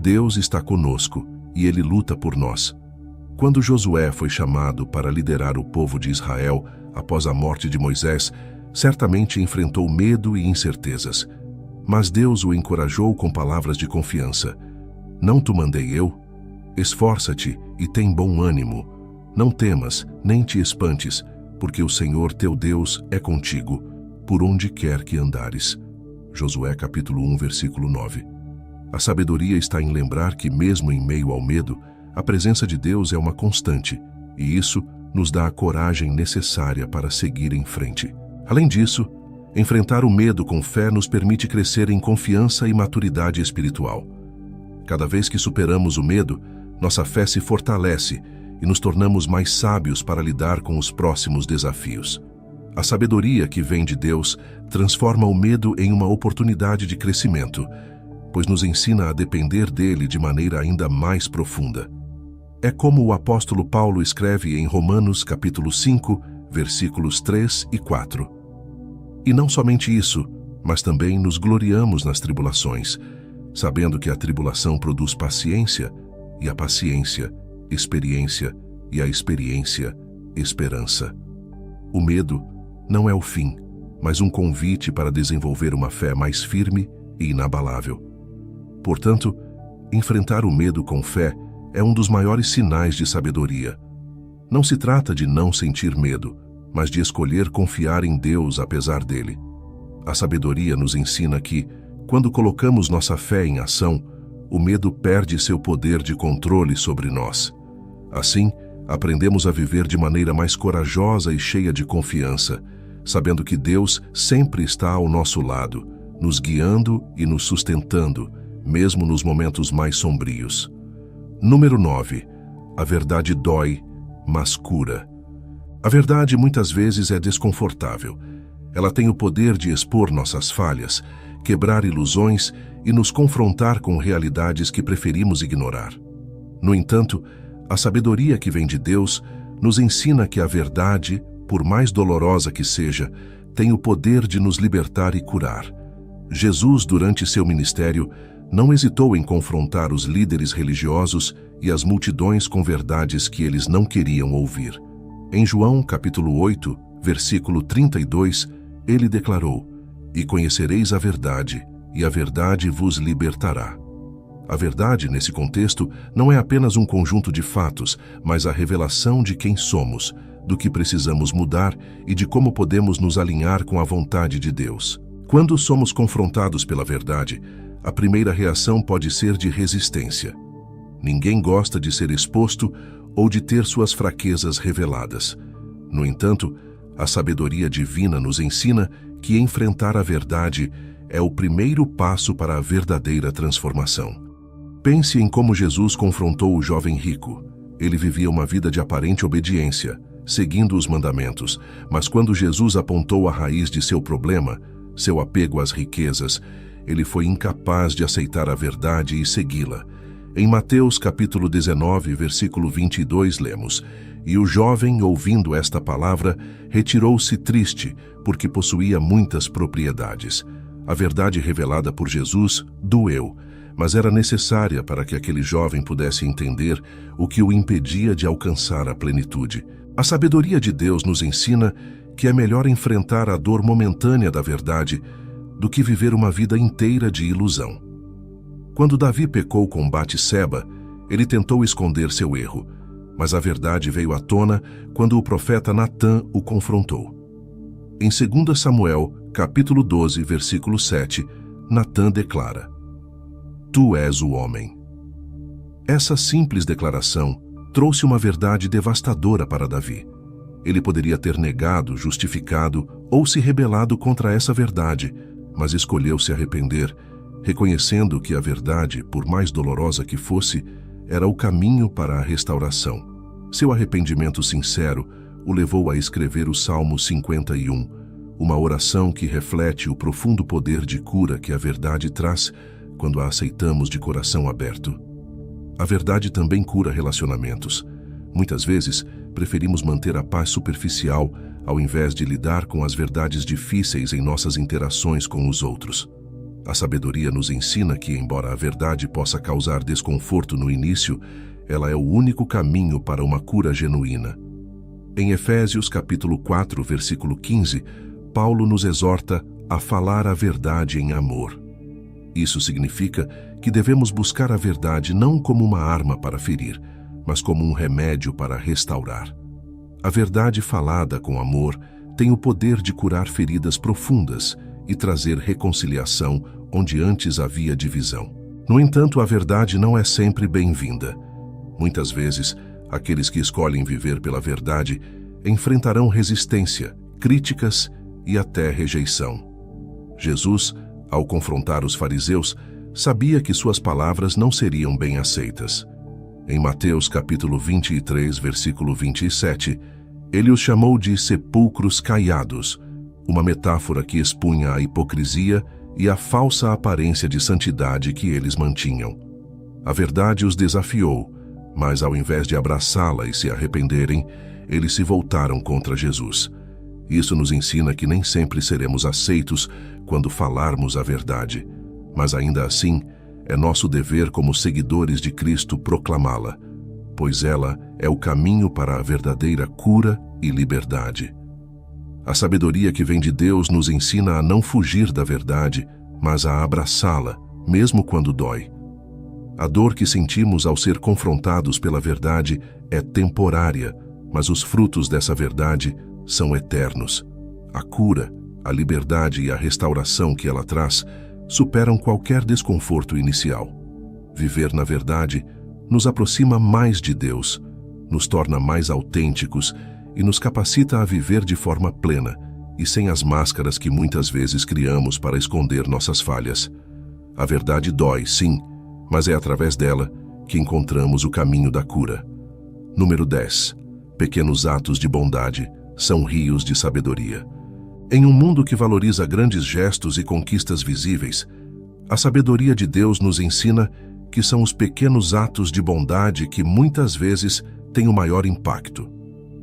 A: Deus está conosco e Ele luta por nós. Quando Josué foi chamado para liderar o povo de Israel após a morte de Moisés, certamente enfrentou medo e incertezas. Mas Deus o encorajou com palavras de confiança. "Não te mandei eu? Esforça-te e tem bom ânimo. Não temas, nem te espantes, porque o Senhor teu Deus é contigo, por onde quer que andares." Josué capítulo 1, versículo 9. A sabedoria está em lembrar que, mesmo em meio ao medo, a presença de Deus é uma constante, e isso nos dá a coragem necessária para seguir em frente. Além disso, enfrentar o medo com fé nos permite crescer em confiança e maturidade espiritual. Cada vez que superamos o medo, nossa fé se fortalece e nos tornamos mais sábios para lidar com os próximos desafios. A sabedoria que vem de Deus transforma o medo em uma oportunidade de crescimento, pois nos ensina a depender dele de maneira ainda mais profunda. É como o apóstolo Paulo escreve em Romanos capítulo 5, versículos 3 e 4. E não somente isso, mas também nos gloriamos nas tribulações, sabendo que a tribulação produz paciência, e a paciência, experiência, e a experiência, esperança. O medo não é o fim, mas um convite para desenvolver uma fé mais firme e inabalável. Portanto, enfrentar o medo com fé é um dos maiores sinais de sabedoria. Não se trata de não sentir medo, mas de escolher confiar em Deus apesar dele. A sabedoria nos ensina que, quando colocamos nossa fé em ação, o medo perde seu poder de controle sobre nós. Assim, aprendemos a viver de maneira mais corajosa e cheia de confiança, sabendo que Deus sempre está ao nosso lado, nos guiando e nos sustentando, mesmo nos momentos mais sombrios. Número 9. A verdade dói, mas cura. A verdade muitas vezes é desconfortável. Ela tem o poder de expor nossas falhas, quebrar ilusões e nos confrontar com realidades que preferimos ignorar. No entanto, a sabedoria que vem de Deus nos ensina que a verdade, por mais dolorosa que seja, tem o poder de nos libertar e curar. Jesus, durante seu ministério, não hesitou em confrontar os líderes religiosos e as multidões com verdades que eles não queriam ouvir. Em João, capítulo 8, versículo 32, ele declarou: "E conhecereis a verdade, e a verdade vos libertará." A verdade, nesse contexto, não é apenas um conjunto de fatos, mas a revelação de quem somos, do que precisamos mudar e de como podemos nos alinhar com a vontade de Deus. Quando somos confrontados pela verdade, a primeira reação pode ser de resistência. Ninguém gosta de ser exposto ou de ter suas fraquezas reveladas. No entanto, a sabedoria divina nos ensina que enfrentar a verdade é o primeiro passo para a verdadeira transformação. Pense em como Jesus confrontou o jovem rico. Ele vivia uma vida de aparente obediência, seguindo os mandamentos, mas quando Jesus apontou a raiz de seu problema, seu apego às riquezas, ele foi incapaz de aceitar a verdade e segui-la. Em Mateus capítulo 19, versículo 22, lemos: "E o jovem, ouvindo esta palavra, retirou-se triste, porque possuía muitas propriedades." A verdade revelada por Jesus doeu, mas era necessária para que aquele jovem pudesse entender o que o impedia de alcançar a plenitude. A sabedoria de Deus nos ensina que é melhor enfrentar a dor momentânea da verdade do que viver uma vida inteira de ilusão. Quando Davi pecou com Batseba, ele tentou esconder seu erro, mas a verdade veio à tona quando o profeta Natã o confrontou. Em 2 Samuel, capítulo 12, versículo 7, Natã declara: "Tu és o homem." Essa simples declaração trouxe uma verdade devastadora para Davi. Ele poderia ter negado, justificado ou se rebelado contra essa verdade, mas escolheu se arrepender, reconhecendo que a verdade, por mais dolorosa que fosse, era o caminho para a restauração. Seu arrependimento sincero o levou a escrever o Salmo 51, uma oração que reflete o profundo poder de cura que a verdade traz quando a aceitamos de coração aberto. A verdade também cura relacionamentos. Muitas vezes, preferimos manter a paz superficial ao invés de lidar com as verdades difíceis em nossas interações com os outros. A sabedoria nos ensina que, embora a verdade possa causar desconforto no início, ela é o único caminho para uma cura genuína. Em Efésios capítulo 4, versículo 15, Paulo nos exorta a falar a verdade em amor. Isso significa que devemos buscar a verdade não como uma arma para ferir, mas como um remédio para restaurar. A verdade falada com amor tem o poder de curar feridas profundas e trazer reconciliação onde antes havia divisão. No entanto, a verdade não é sempre bem-vinda. Muitas vezes, aqueles que escolhem viver pela verdade enfrentarão resistência, críticas e até rejeição. Jesus, ao confrontar os fariseus, sabia que suas palavras não seriam bem aceitas. Em Mateus capítulo 23, versículo 27, ele os chamou de sepulcros caiados, uma metáfora que expunha a hipocrisia e a falsa aparência de santidade que eles mantinham. A verdade os desafiou, mas ao invés de abraçá-la e se arrependerem, eles se voltaram contra Jesus. Isso nos ensina que nem sempre seremos aceitos quando falarmos a verdade, mas ainda assim, é nosso dever como seguidores de Cristo proclamá-la, pois ela é o caminho para a verdadeira cura e liberdade. A sabedoria que vem de Deus nos ensina a não fugir da verdade, mas a abraçá-la, mesmo quando dói. A dor que sentimos ao ser confrontados pela verdade é temporária, mas os frutos dessa verdade são eternos. A cura, a liberdade e a restauração que ela traz superam qualquer desconforto inicial. Viver na verdade nos aproxima mais de Deus, nos torna mais autênticos e nos capacita a viver de forma plena e sem as máscaras que muitas vezes criamos para esconder nossas falhas. A verdade dói, sim, mas é através dela que encontramos o caminho da cura. Número 10. Pequenos atos de bondade são rios de sabedoria. Em um mundo que valoriza grandes gestos e conquistas visíveis, a sabedoria de Deus nos ensina que são os pequenos atos de bondade que muitas vezes têm o maior impacto.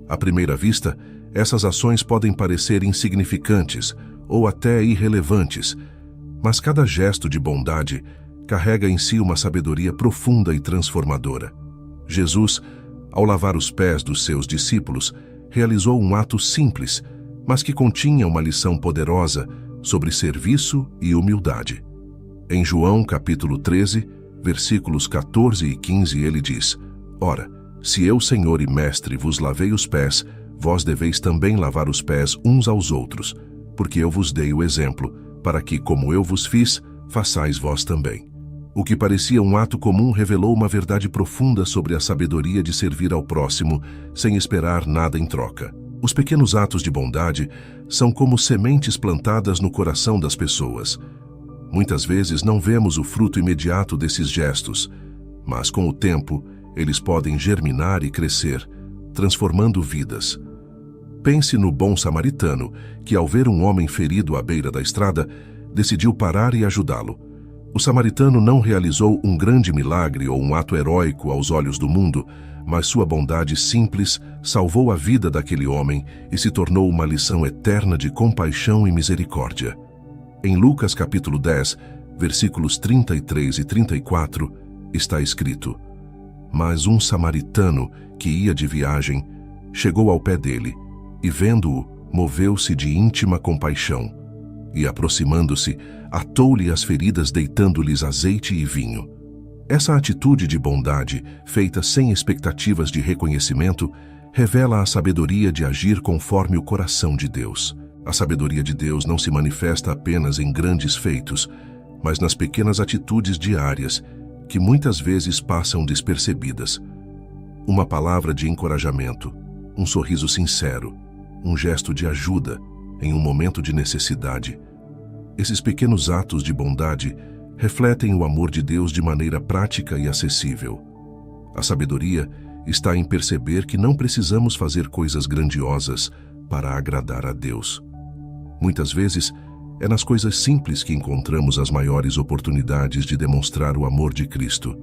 A: À primeira vista, essas ações podem parecer insignificantes ou até irrelevantes, mas cada gesto de bondade carrega em si uma sabedoria profunda e transformadora. Jesus, ao lavar os pés dos seus discípulos, realizou um ato simples, mas que continha uma lição poderosa sobre serviço e humildade. Em João capítulo 13, versículos 14 e 15, ele diz: Ora, se eu, Senhor e Mestre, vos lavei os pés, vós deveis também lavar os pés uns aos outros, porque eu vos dei o exemplo, para que, como eu vos fiz, façais vós também. O que parecia um ato comum revelou uma verdade profunda sobre a sabedoria de servir ao próximo, sem esperar nada em troca. Os pequenos atos de bondade são como sementes plantadas no coração das pessoas. Muitas vezes não vemos o fruto imediato desses gestos, mas com o tempo eles podem germinar e crescer, transformando vidas. Pense no bom samaritano, que ao ver um homem ferido à beira da estrada, decidiu parar e ajudá-lo. O samaritano não realizou um grande milagre ou um ato heróico aos olhos do mundo, mas sua bondade simples salvou a vida daquele homem e se tornou uma lição eterna de compaixão e misericórdia. Em Lucas capítulo 10, versículos 33 e 34, está escrito: Mas um samaritano que ia de viagem chegou ao pé dele e, vendo-o, moveu-se de íntima compaixão e, aproximando-se, atou-lhe as feridas deitando-lhes azeite e vinho. Essa atitude de bondade, feita sem expectativas de reconhecimento, revela a sabedoria de agir conforme o coração de Deus. A sabedoria de Deus não se manifesta apenas em grandes feitos, mas nas pequenas atitudes diárias, que muitas vezes passam despercebidas. Uma palavra de encorajamento, um sorriso sincero, um gesto de ajuda em um momento de necessidade. Esses pequenos atos de bondade refletem o amor de Deus de maneira prática e acessível. A sabedoria está em perceber que não precisamos fazer coisas grandiosas para agradar a Deus. Muitas vezes, é nas coisas simples que encontramos as maiores oportunidades de demonstrar o amor de Cristo.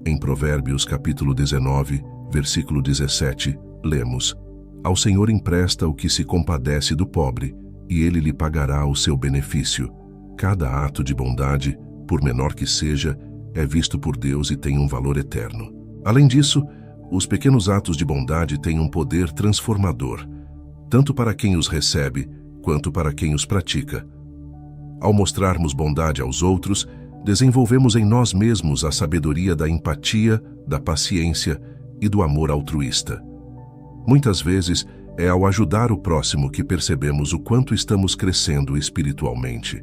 A: Em Provérbios capítulo 19, versículo 17, lemos: Ao Senhor empresta o que se compadece do pobre, e ele lhe pagará o seu benefício. Cada ato de bondade, por menor que seja, é visto por Deus e tem um valor eterno. Além disso, os pequenos atos de bondade têm um poder transformador, tanto para quem os recebe, quanto para quem os pratica. Ao mostrarmos bondade aos outros, desenvolvemos em nós mesmos a sabedoria da empatia, da paciência e do amor altruísta. Muitas vezes, é ao ajudar o próximo que percebemos o quanto estamos crescendo espiritualmente.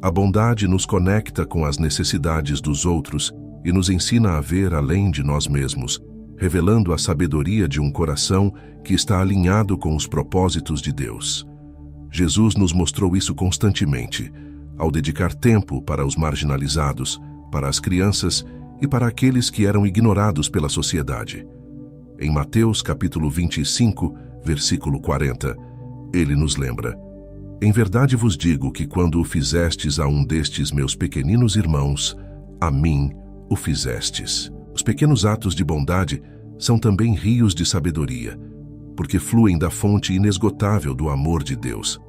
A: A bondade nos conecta com as necessidades dos outros e nos ensina a ver além de nós mesmos, revelando a sabedoria de um coração que está alinhado com os propósitos de Deus. Jesus nos mostrou isso constantemente, ao dedicar tempo para os marginalizados, para as crianças e para aqueles que eram ignorados pela sociedade. Em Mateus capítulo 25, versículo 40, ele nos lembra: Em verdade vos digo que quando o fizestes a um destes meus pequeninos irmãos, a mim o fizestes. Os pequenos atos de bondade são também rios de sabedoria, porque fluem da fonte inesgotável do amor de Deus.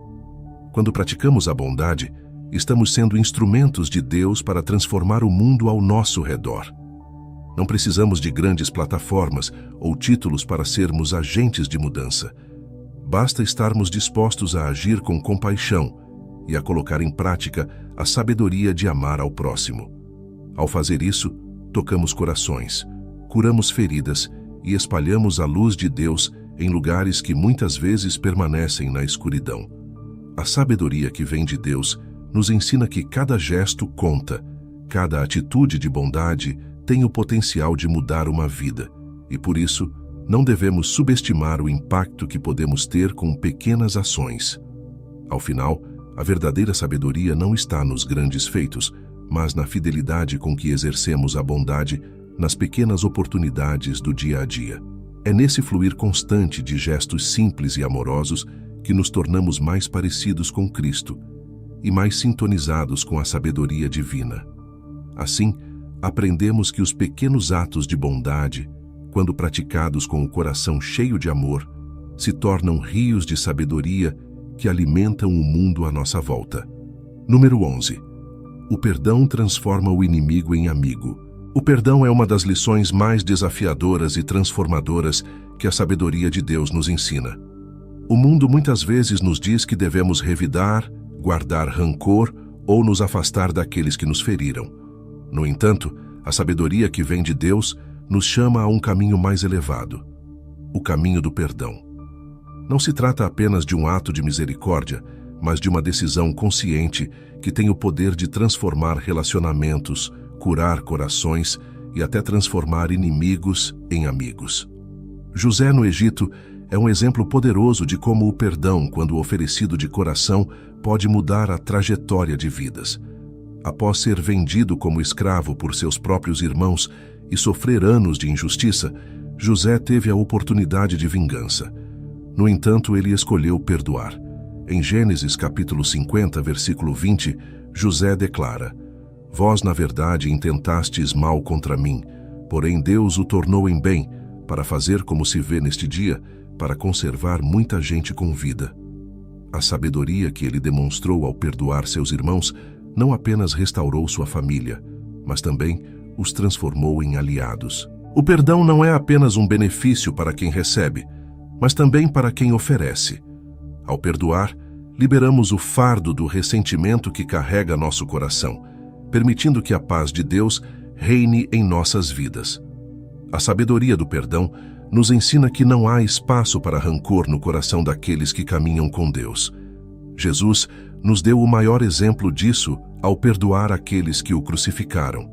A: Quando praticamos a bondade, estamos sendo instrumentos de Deus para transformar o mundo ao nosso redor. Não precisamos de grandes plataformas ou títulos para sermos agentes de mudança. Basta estarmos dispostos a agir com compaixão e a colocar em prática a sabedoria de amar ao próximo. Ao fazer isso, tocamos corações, curamos feridas e espalhamos a luz de Deus em lugares que muitas vezes permanecem na escuridão. A sabedoria que vem de Deus nos ensina que cada gesto conta Cada atitude de bondade tem o potencial de mudar uma vida, e por isso não devemos subestimar o impacto que podemos ter com pequenas ações. Ao final, a verdadeira sabedoria não está nos grandes feitos, mas na fidelidade com que exercemos a bondade nas pequenas oportunidades do dia a dia. É nesse fluir constante de gestos simples e amorosos que nos tornamos mais parecidos com Cristo e mais sintonizados com a sabedoria divina. Assim, aprendemos que os pequenos atos de bondade, quando praticados com o coração cheio de amor, se tornam rios de sabedoria que alimentam o mundo à nossa volta. Número 11. O perdão transforma o inimigo em amigo. O perdão é uma das lições mais desafiadoras e transformadoras que a sabedoria de Deus nos ensina. O mundo muitas vezes nos diz que devemos revidar, guardar rancor ou nos afastar daqueles que nos feriram. No entanto, a sabedoria que vem de Deus nos chama a um caminho mais elevado, o caminho do perdão. Não se trata apenas de um ato de misericórdia, mas de uma decisão consciente que tem o poder de transformar relacionamentos, curar corações e até transformar inimigos em amigos. José no Egito é um exemplo poderoso de como o perdão, quando oferecido de coração, pode mudar a trajetória de vidas. Após ser vendido como escravo por seus próprios irmãos e sofrer anos de injustiça, José teve a oportunidade de vingança. No entanto, ele escolheu perdoar. Em Gênesis capítulo 50, versículo 20, José declara: Vós, na verdade, intentastes mal contra mim, porém Deus o tornou em bem, para fazer como se vê neste dia, para conservar muita gente com vida. A sabedoria que ele demonstrou ao perdoar seus irmãos não apenas restaurou sua família, mas também os transformou em aliados. O perdão não é apenas um benefício para quem recebe, mas também para quem oferece. Ao perdoar, liberamos o fardo do ressentimento que carrega nosso coração, permitindo que a paz de Deus reine em nossas vidas. A sabedoria do perdão nos ensina que não há espaço para rancor no coração daqueles que caminham com Deus. Jesus nos deu o maior exemplo disso ao perdoar aqueles que o crucificaram.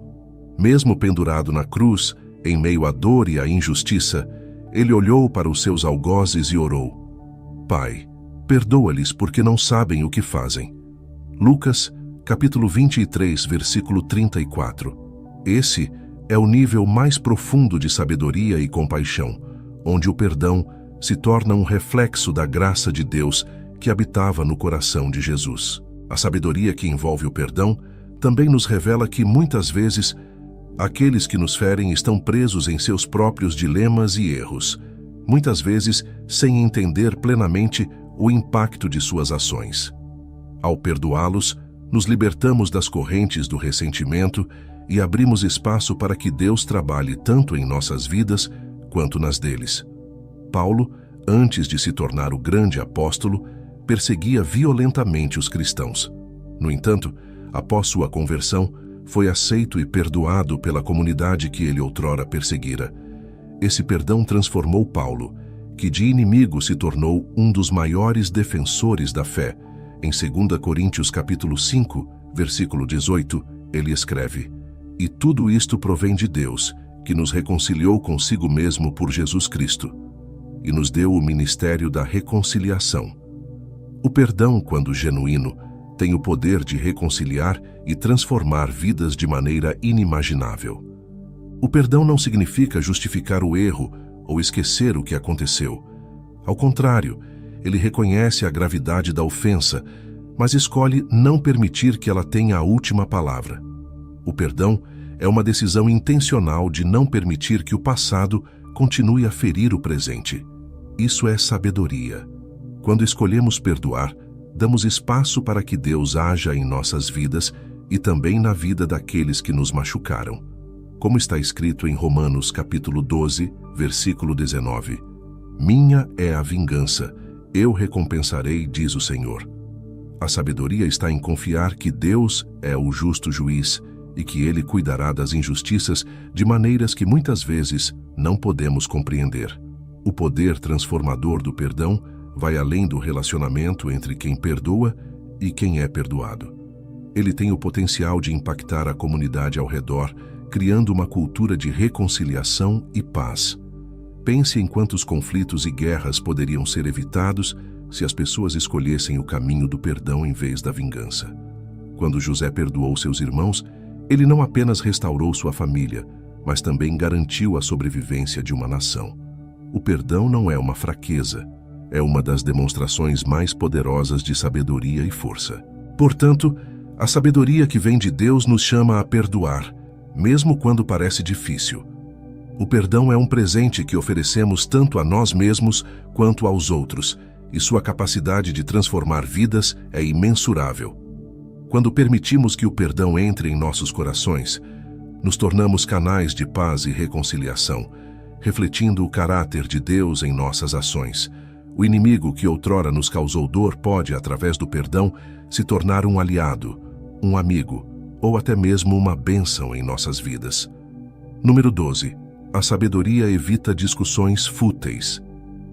A: Mesmo pendurado na cruz, em meio à dor e à injustiça, ele olhou para os seus algozes e orou: Pai, perdoa-lhes porque não sabem o que fazem. Lucas, capítulo 23, versículo 34. Esse é o nível mais profundo de sabedoria e compaixão, onde o perdão se torna um reflexo da graça de Deus que habitava no coração de Jesus. A sabedoria que envolve o perdão também nos revela que, muitas vezes, aqueles que nos ferem estão presos em seus próprios dilemas e erros, muitas vezes sem entender plenamente o impacto de suas ações. Ao perdoá-los, nos libertamos das correntes do ressentimento e abrimos espaço para que Deus trabalhe tanto em nossas vidas quanto nas deles. Paulo, antes de se tornar o grande apóstolo, perseguia violentamente os cristãos. No entanto, após sua conversão, foi aceito e perdoado pela comunidade que ele outrora perseguira. Esse perdão transformou Paulo, que de inimigo se tornou um dos maiores defensores da fé. Em 2 Coríntios capítulo 5, versículo 18, ele escreve: E tudo isto provém de Deus, que nos reconciliou consigo mesmo por Jesus Cristo, e nos deu o ministério da reconciliação. O perdão, quando genuíno, tem o poder de reconciliar e transformar vidas de maneira inimaginável. O perdão não significa justificar o erro ou esquecer o que aconteceu. Ao contrário, ele reconhece a gravidade da ofensa, mas escolhe não permitir que ela tenha a última palavra. O perdão é uma decisão intencional de não permitir que o passado continue a ferir o presente. Isso é sabedoria. Quando escolhemos perdoar, damos espaço para que Deus haja em nossas vidas e também na vida daqueles que nos machucaram. Como está escrito em Romanos capítulo 12, versículo 19: Minha é a vingança, eu recompensarei, diz o Senhor. A sabedoria está em confiar que Deus é o justo juiz e que Ele cuidará das injustiças de maneiras que muitas vezes não podemos compreender. O poder transformador do perdão vai além do relacionamento entre quem perdoa e quem é perdoado. Ele tem o potencial de impactar a comunidade ao redor, criando uma cultura de reconciliação e paz. Pense em quantos conflitos e guerras poderiam ser evitados se as pessoas escolhessem o caminho do perdão em vez da vingança. Quando José perdoou seus irmãos, ele não apenas restaurou sua família, mas também garantiu a sobrevivência de uma nação. O perdão não é uma fraqueza, é uma das demonstrações mais poderosas de sabedoria e força. Portanto, a sabedoria que vem de Deus nos chama a perdoar, mesmo quando parece difícil. O perdão é um presente que oferecemos tanto a nós mesmos quanto aos outros, e sua capacidade de transformar vidas é imensurável. Quando permitimos que o perdão entre em nossos corações, nos tornamos canais de paz e reconciliação, refletindo o caráter de Deus em nossas ações. O inimigo que outrora nos causou dor pode, através do perdão, se tornar um aliado, um amigo ou até mesmo uma bênção em nossas vidas. Número 12. A sabedoria evita discussões fúteis.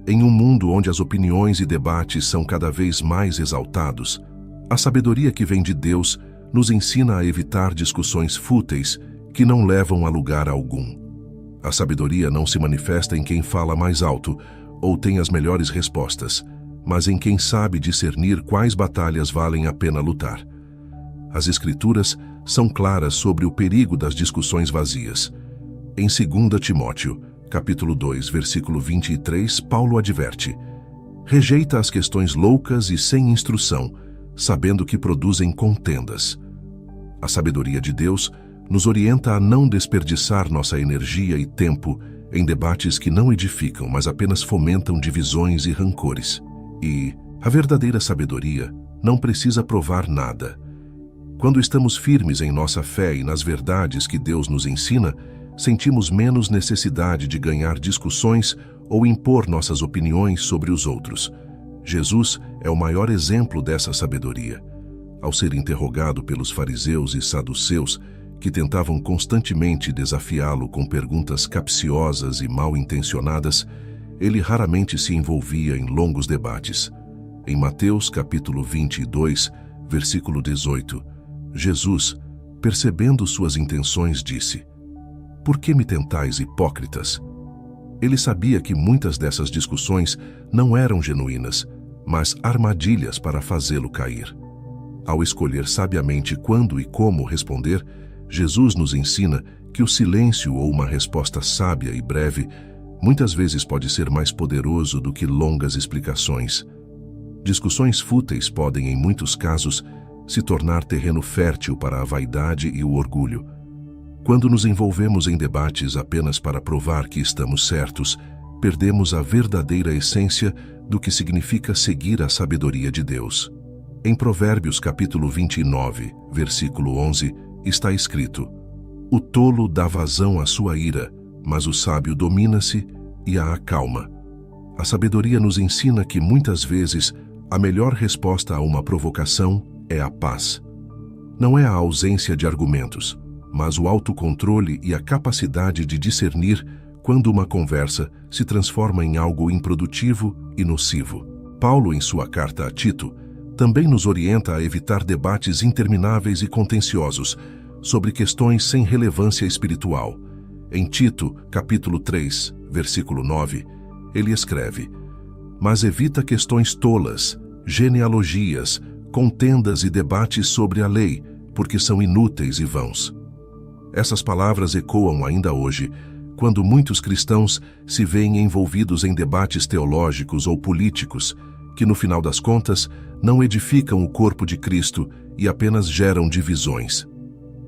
A: Em um mundo onde as opiniões e debates são cada vez mais exaltados, a sabedoria que vem de Deus nos ensina a evitar discussões fúteis que não levam a lugar algum. A sabedoria não se manifesta em quem fala mais alto ou tem as melhores respostas, mas em quem sabe discernir quais batalhas valem a pena lutar. As Escrituras são claras sobre o perigo das discussões vazias. Em 2 Timóteo, capítulo 2, versículo 23, Paulo adverte: rejeita as questões loucas e sem instrução, sabendo que produzem contendas. A sabedoria de Deus nos orienta a não desperdiçar nossa energia e tempo em debates que não edificam, mas apenas fomentam divisões e rancores. E a verdadeira sabedoria não precisa provar nada. Quando estamos firmes em nossa fé e nas verdades que Deus nos ensina, sentimos menos necessidade de ganhar discussões ou impor nossas opiniões sobre os outros. Jesus é o maior exemplo dessa sabedoria. Ao ser interrogado pelos fariseus e saduceus, que tentavam constantemente desafiá-lo com perguntas capciosas e mal-intencionadas, ele raramente se envolvia em longos debates. Em Mateus capítulo 22, versículo 18, Jesus, percebendo suas intenções, disse: por que me tentais, hipócritas? Ele sabia que muitas dessas discussões não eram genuínas, mas armadilhas para fazê-lo cair. Ao escolher sabiamente quando e como responder, Jesus nos ensina que o silêncio ou uma resposta sábia e breve muitas vezes pode ser mais poderoso do que longas explicações. Discussões fúteis podem, em muitos casos, se tornar terreno fértil para a vaidade e o orgulho. Quando nos envolvemos em debates apenas para provar que estamos certos, perdemos a verdadeira essência do que significa seguir a sabedoria de Deus. Em Provérbios capítulo 29, versículo 11, está escrito: o tolo dá vazão à sua ira, mas o sábio domina-se e a acalma. A sabedoria nos ensina que muitas vezes a melhor resposta a uma provocação é a paz. Não é a ausência de argumentos, mas o autocontrole e a capacidade de discernir quando uma conversa se transforma em algo improdutivo e nocivo. Paulo, em sua carta a Tito, também nos orienta a evitar debates intermináveis e contenciosos sobre questões sem relevância espiritual. Em Tito, capítulo 3, versículo 9, ele escreve: mas evita questões tolas, genealogias, contendas e debates sobre a lei, porque são inúteis e vãos. Essas palavras ecoam ainda hoje, quando muitos cristãos se veem envolvidos em debates teológicos ou políticos, que no final das contas não edificam o corpo de Cristo e apenas geram divisões.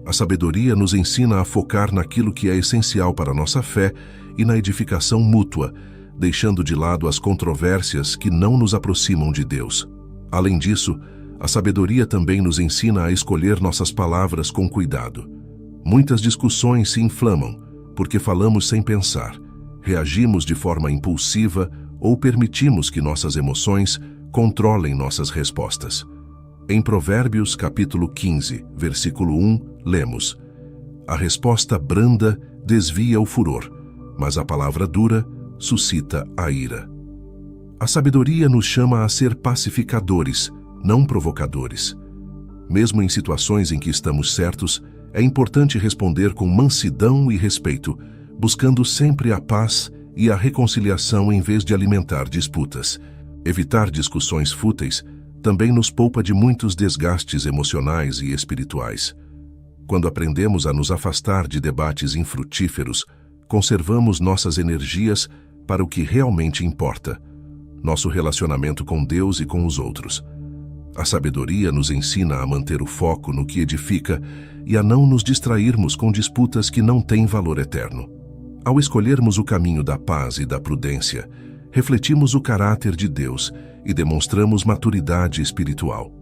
A: A sabedoria nos ensina a focar naquilo que é essencial para a nossa fé e na edificação mútua, deixando de lado as controvérsias que não nos aproximam de Deus. Além disso, a sabedoria também nos ensina a escolher nossas palavras com cuidado. Muitas discussões se inflamam porque falamos sem pensar, reagimos de forma impulsiva ou permitimos que nossas emoções controlem nossas respostas. Em Provérbios capítulo 15, versículo 1, lemos: a resposta branda desvia o furor, mas a palavra dura suscita a ira. A sabedoria nos chama a ser pacificadores, não provocadores. Mesmo em situações em que estamos certos, é importante responder com mansidão e respeito, buscando sempre a paz e a reconciliação em vez de alimentar disputas. Evitar discussões fúteis também nos poupa de muitos desgastes emocionais e espirituais. Quando aprendemos a nos afastar de debates infrutíferos, conservamos nossas energias para o que realmente importa, nosso relacionamento com Deus e com os outros. A sabedoria nos ensina a manter o foco no que edifica e a não nos distrairmos com disputas que não têm valor eterno. Ao escolhermos o caminho da paz e da prudência, refletimos o caráter de Deus e demonstramos maturidade espiritual.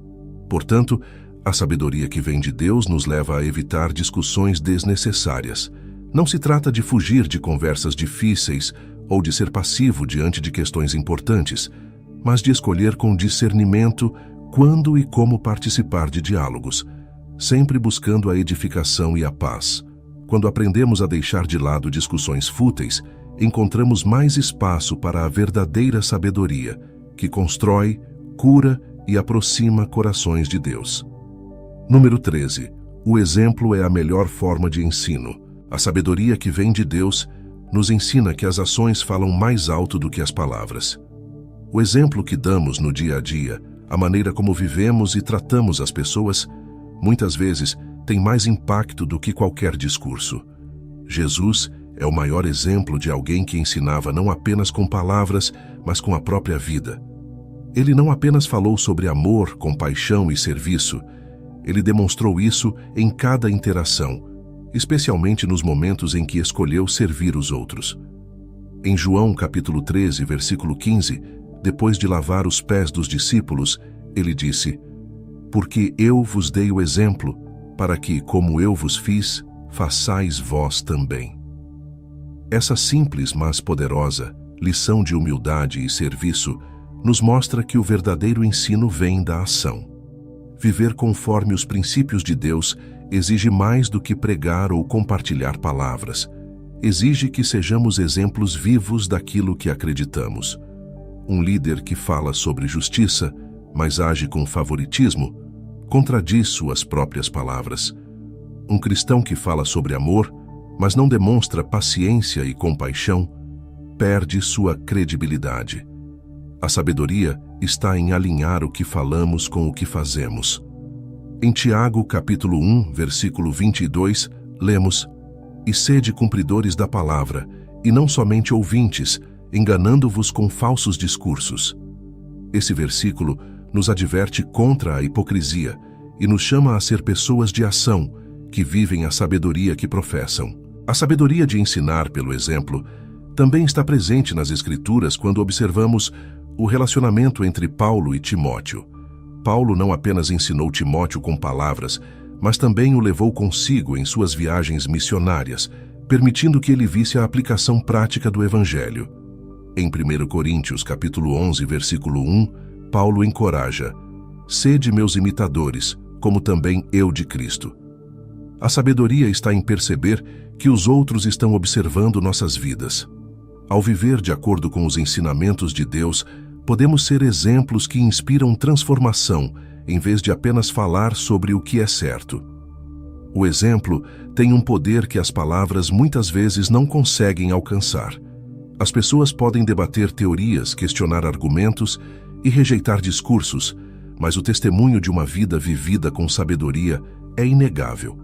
A: Portanto, a sabedoria que vem de Deus nos leva a evitar discussões desnecessárias. Não se trata de fugir de conversas difíceis ou de ser passivo diante de questões importantes, mas de escolher com discernimento quando e como participar de diálogos, sempre buscando a edificação e a paz. Quando aprendemos a deixar de lado discussões fúteis, encontramos mais espaço para a verdadeira sabedoria, que constrói, cura e aproxima corações de Deus. Número 13. O exemplo é a melhor forma de ensino. A sabedoria que vem de Deus nos ensina que as ações falam mais alto do que as palavras. O exemplo que damos no dia a dia, a maneira como vivemos e tratamos as pessoas, muitas vezes tem mais impacto do que qualquer discurso. Jesus é o maior exemplo de alguém que ensinava não apenas com palavras, mas com a própria vida. Ele não apenas falou sobre amor, compaixão e serviço, ele demonstrou isso em cada interação, especialmente nos momentos em que escolheu servir os outros. Em João capítulo 13, versículo 15, depois de lavar os pés dos discípulos, ele disse: "Porque eu vos dei o exemplo, para que, como eu vos fiz, façais vós também." Essa simples, mas poderosa lição de humildade e serviço nos mostra que o verdadeiro ensino vem da ação. Viver conforme os princípios de Deus exige mais do que pregar ou compartilhar palavras. Exige que sejamos exemplos vivos daquilo que acreditamos. Um líder que fala sobre justiça, mas age com favoritismo, contradiz suas próprias palavras. Um cristão que fala sobre amor, mas não demonstra paciência e compaixão, perde sua credibilidade. A sabedoria está em alinhar o que falamos com o que fazemos. Em Tiago, capítulo 1, versículo 22, lemos: "E sede cumpridores da palavra, e não somente ouvintes, enganando-vos com falsos discursos." Esse versículo nos adverte contra a hipocrisia e nos chama a ser pessoas de ação, que vivem a sabedoria que professam. A sabedoria de ensinar pelo exemplo também está presente nas Escrituras quando observamos o relacionamento entre Paulo e Timóteo. Paulo não apenas ensinou Timóteo com palavras, mas também o levou consigo em suas viagens missionárias, permitindo que ele visse a aplicação prática do Evangelho. Em 1 Coríntios, capítulo 11, versículo 1, Paulo encoraja: "Sede meus imitadores, como também eu de Cristo." A sabedoria está em perceber que os outros estão observando nossas vidas. Ao viver de acordo com os ensinamentos de Deus, podemos ser exemplos que inspiram transformação, em vez de apenas falar sobre o que é certo. O exemplo tem um poder que as palavras muitas vezes não conseguem alcançar. As pessoas podem debater teorias, questionar argumentos e rejeitar discursos, mas o testemunho de uma vida vivida com sabedoria é inegável.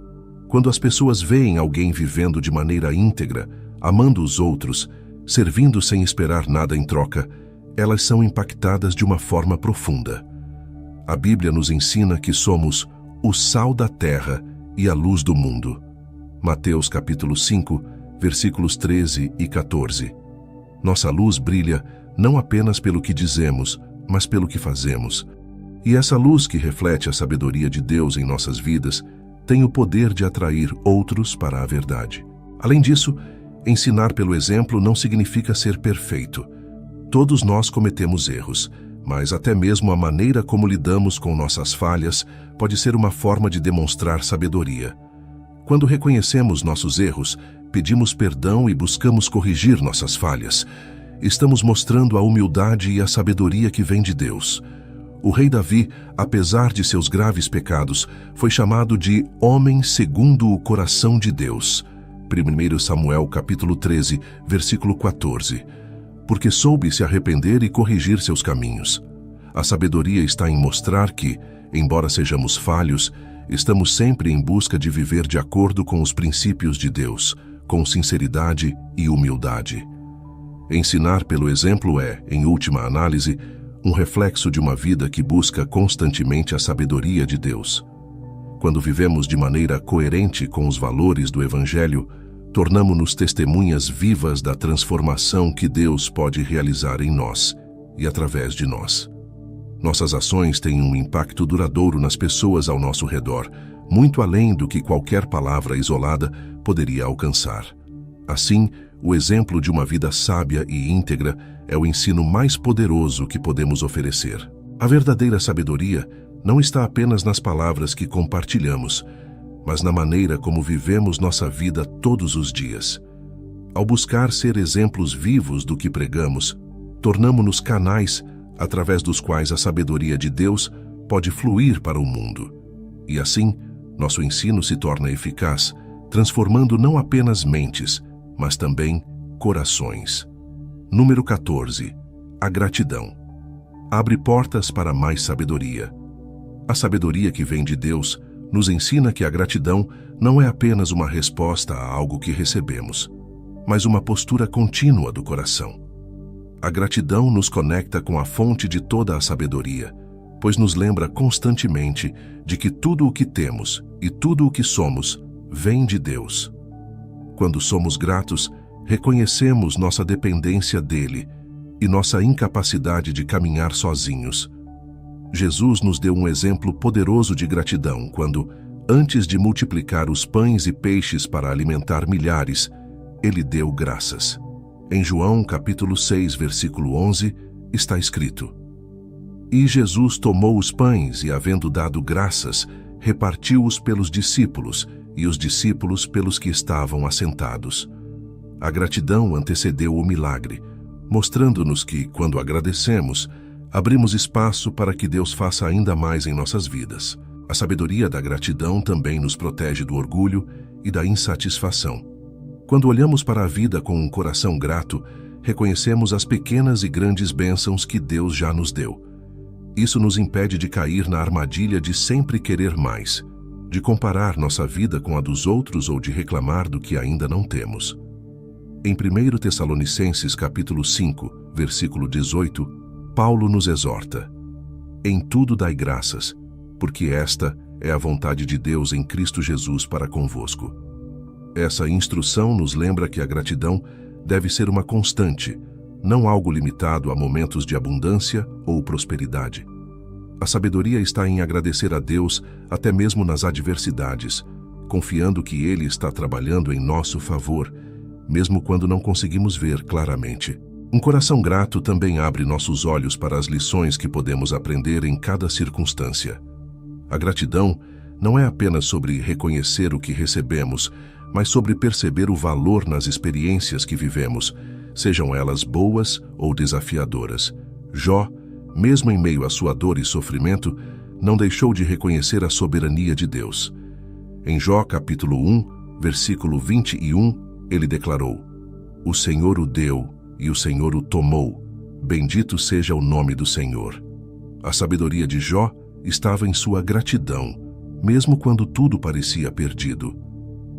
A: Quando as pessoas veem alguém vivendo de maneira íntegra, amando os outros, servindo sem esperar nada em troca, elas são impactadas de uma forma profunda. A Bíblia nos ensina que somos o sal da terra e a luz do mundo. Mateus capítulo 5, versículos 13 e 14. Nossa luz brilha não apenas pelo que dizemos, mas pelo que fazemos. E essa luz que reflete a sabedoria de Deus em nossas vidas tem o poder de atrair outros para a verdade. Além disso, ensinar pelo exemplo não significa ser perfeito. Todos nós cometemos erros, mas até mesmo a maneira como lidamos com nossas falhas pode ser uma forma de demonstrar sabedoria. Quando reconhecemos nossos erros, pedimos perdão e buscamos corrigir nossas falhas, estamos mostrando a humildade e a sabedoria que vem de Deus. O rei Davi, apesar de seus graves pecados, foi chamado de homem segundo o coração de Deus. 1 Samuel capítulo 13, versículo 14. Porque soube se arrepender e corrigir seus caminhos. A sabedoria está em mostrar que, embora sejamos falhos, estamos sempre em busca de viver de acordo com os princípios de Deus, com sinceridade e humildade. Ensinar pelo exemplo é, em última análise, um reflexo de uma vida que busca constantemente a sabedoria de Deus. Quando vivemos de maneira coerente com os valores do Evangelho, tornamo-nos testemunhas vivas da transformação que Deus pode realizar em nós e através de nós. Nossas ações têm um impacto duradouro nas pessoas ao nosso redor, muito além do que qualquer palavra isolada poderia alcançar. Assim, o exemplo de uma vida sábia e íntegra é o ensino mais poderoso que podemos oferecer. A verdadeira sabedoria não está apenas nas palavras que compartilhamos, mas na maneira como vivemos nossa vida todos os dias. Ao buscar ser exemplos vivos do que pregamos, tornamo-nos canais através dos quais a sabedoria de Deus pode fluir para o mundo. E assim, nosso ensino se torna eficaz, transformando não apenas mentes, mas também corações. Número 14. A gratidão. Abre portas para mais sabedoria. A sabedoria que vem de Deus nos ensina que a gratidão não é apenas uma resposta a algo que recebemos, mas uma postura contínua do coração. A gratidão nos conecta com a fonte de toda a sabedoria, pois nos lembra constantemente de que tudo o que temos e tudo o que somos vem de Deus. Quando somos gratos, reconhecemos nossa dependência dele e nossa incapacidade de caminhar sozinhos. Jesus nos deu um exemplo poderoso de gratidão quando, antes de multiplicar os pães e peixes para alimentar milhares, ele deu graças. Em João capítulo 6, versículo 11, está escrito: E Jesus tomou os pães e, havendo dado graças, repartiu-os pelos discípulos e os discípulos pelos que estavam assentados. A gratidão antecedeu o milagre, mostrando-nos que, quando agradecemos, abrimos espaço para que Deus faça ainda mais em nossas vidas. A sabedoria da gratidão também nos protege do orgulho e da insatisfação. Quando olhamos para a vida com um coração grato, reconhecemos as pequenas e grandes bênçãos que Deus já nos deu. Isso nos impede de cair na armadilha de sempre querer mais, de comparar nossa vida com a dos outros ou de reclamar do que ainda não temos. Em 1 Tessalonicenses capítulo 5, versículo 18, Paulo nos exorta: Em tudo dai graças, porque esta é a vontade de Deus em Cristo Jesus para convosco. Essa instrução nos lembra que a gratidão deve ser uma constante, não algo limitado a momentos de abundância ou prosperidade. A sabedoria está em agradecer a Deus até mesmo nas adversidades, confiando que Ele está trabalhando em nosso favor, mesmo quando não conseguimos ver claramente. Um coração grato também abre nossos olhos para as lições que podemos aprender em cada circunstância. A gratidão não é apenas sobre reconhecer o que recebemos, mas sobre perceber o valor nas experiências que vivemos, sejam elas boas ou desafiadoras. Jó, mesmo em meio à sua dor e sofrimento, não deixou de reconhecer a soberania de Deus. Em Jó capítulo 1, versículo 21, ele declarou: O Senhor o deu e o Senhor o tomou. Bendito seja o nome do Senhor. A sabedoria de Jó estava em sua gratidão, mesmo quando tudo parecia perdido.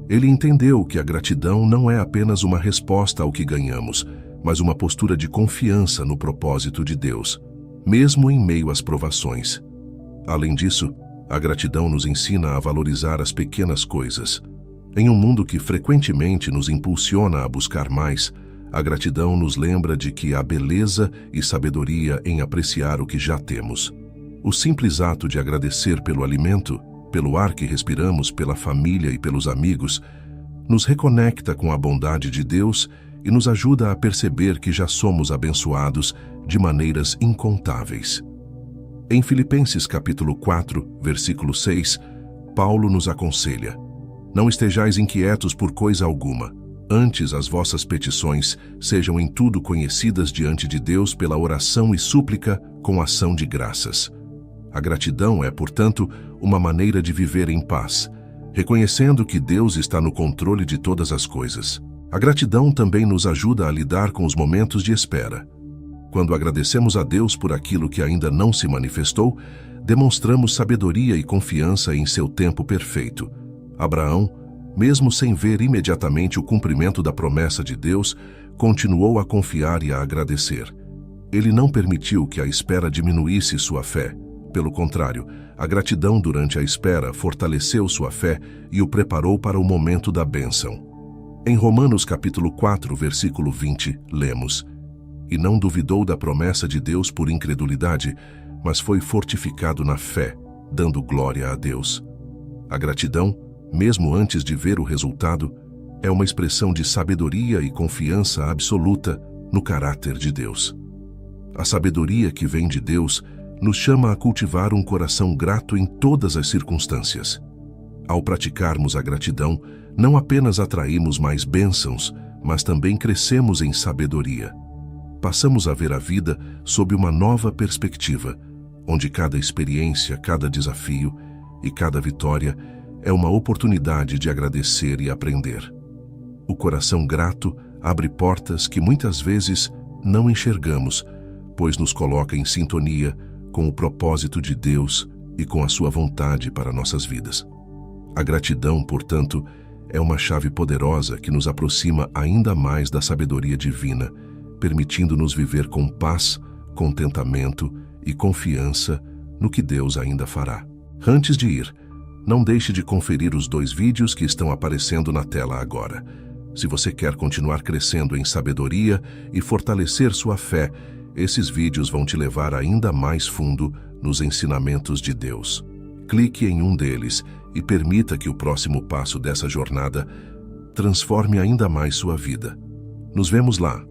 A: Ele entendeu que a gratidão não é apenas uma resposta ao que ganhamos, mas uma postura de confiança no propósito de Deus, mesmo em meio às provações. Além disso, a gratidão nos ensina a valorizar as pequenas coisas. Em um mundo que frequentemente nos impulsiona a buscar mais, a gratidão nos lembra de que há beleza e sabedoria em apreciar o que já temos. O simples ato de agradecer pelo alimento, pelo ar que respiramos, pela família e pelos amigos, nos reconecta com a bondade de Deus e nos ajuda a perceber que já somos abençoados de maneiras incontáveis. Em Filipenses capítulo 4, versículo 6, Paulo nos aconselha: Não estejais inquietos por coisa alguma, antes as vossas petições sejam em tudo conhecidas diante de Deus pela oração e súplica com ação de graças. A gratidão é, portanto, uma maneira de viver em paz, reconhecendo que Deus está no controle de todas as coisas. A gratidão também nos ajuda a lidar com os momentos de espera. Quando agradecemos a Deus por aquilo que ainda não se manifestou, demonstramos sabedoria e confiança em seu tempo perfeito. Abraão, mesmo sem ver imediatamente o cumprimento da promessa de Deus, continuou a confiar e a agradecer. Ele não permitiu que a espera diminuísse sua fé. Pelo contrário, a gratidão durante a espera fortaleceu sua fé e o preparou para o momento da bênção. Em Romanos capítulo 4, versículo 20, lemos: "E não duvidou da promessa de Deus por incredulidade, mas foi fortificado na fé, dando glória a Deus." A gratidão, mesmo antes de ver o resultado, é uma expressão de sabedoria e confiança absoluta no caráter de Deus. A sabedoria que vem de Deus nos chama a cultivar um coração grato em todas as circunstâncias. Ao praticarmos a gratidão, não apenas atraímos mais bênçãos, mas também crescemos em sabedoria. Passamos a ver a vida sob uma nova perspectiva, onde cada experiência, cada desafio e cada vitória é uma oportunidade de agradecer e aprender. O coração grato abre portas que muitas vezes não enxergamos, pois nos coloca em sintonia com o propósito de Deus e com a sua vontade para nossas vidas. A gratidão, portanto, é uma chave poderosa que nos aproxima ainda mais da sabedoria divina, permitindo-nos viver com paz, contentamento e confiança no que Deus ainda fará. Antes de ir, não deixe de conferir os 2 vídeos que estão aparecendo na tela agora. Se você quer continuar crescendo em sabedoria e fortalecer sua fé, esses vídeos vão te levar ainda mais fundo nos ensinamentos de Deus. Clique em um deles e permita que o próximo passo dessa jornada transforme ainda mais sua vida. Nos vemos lá!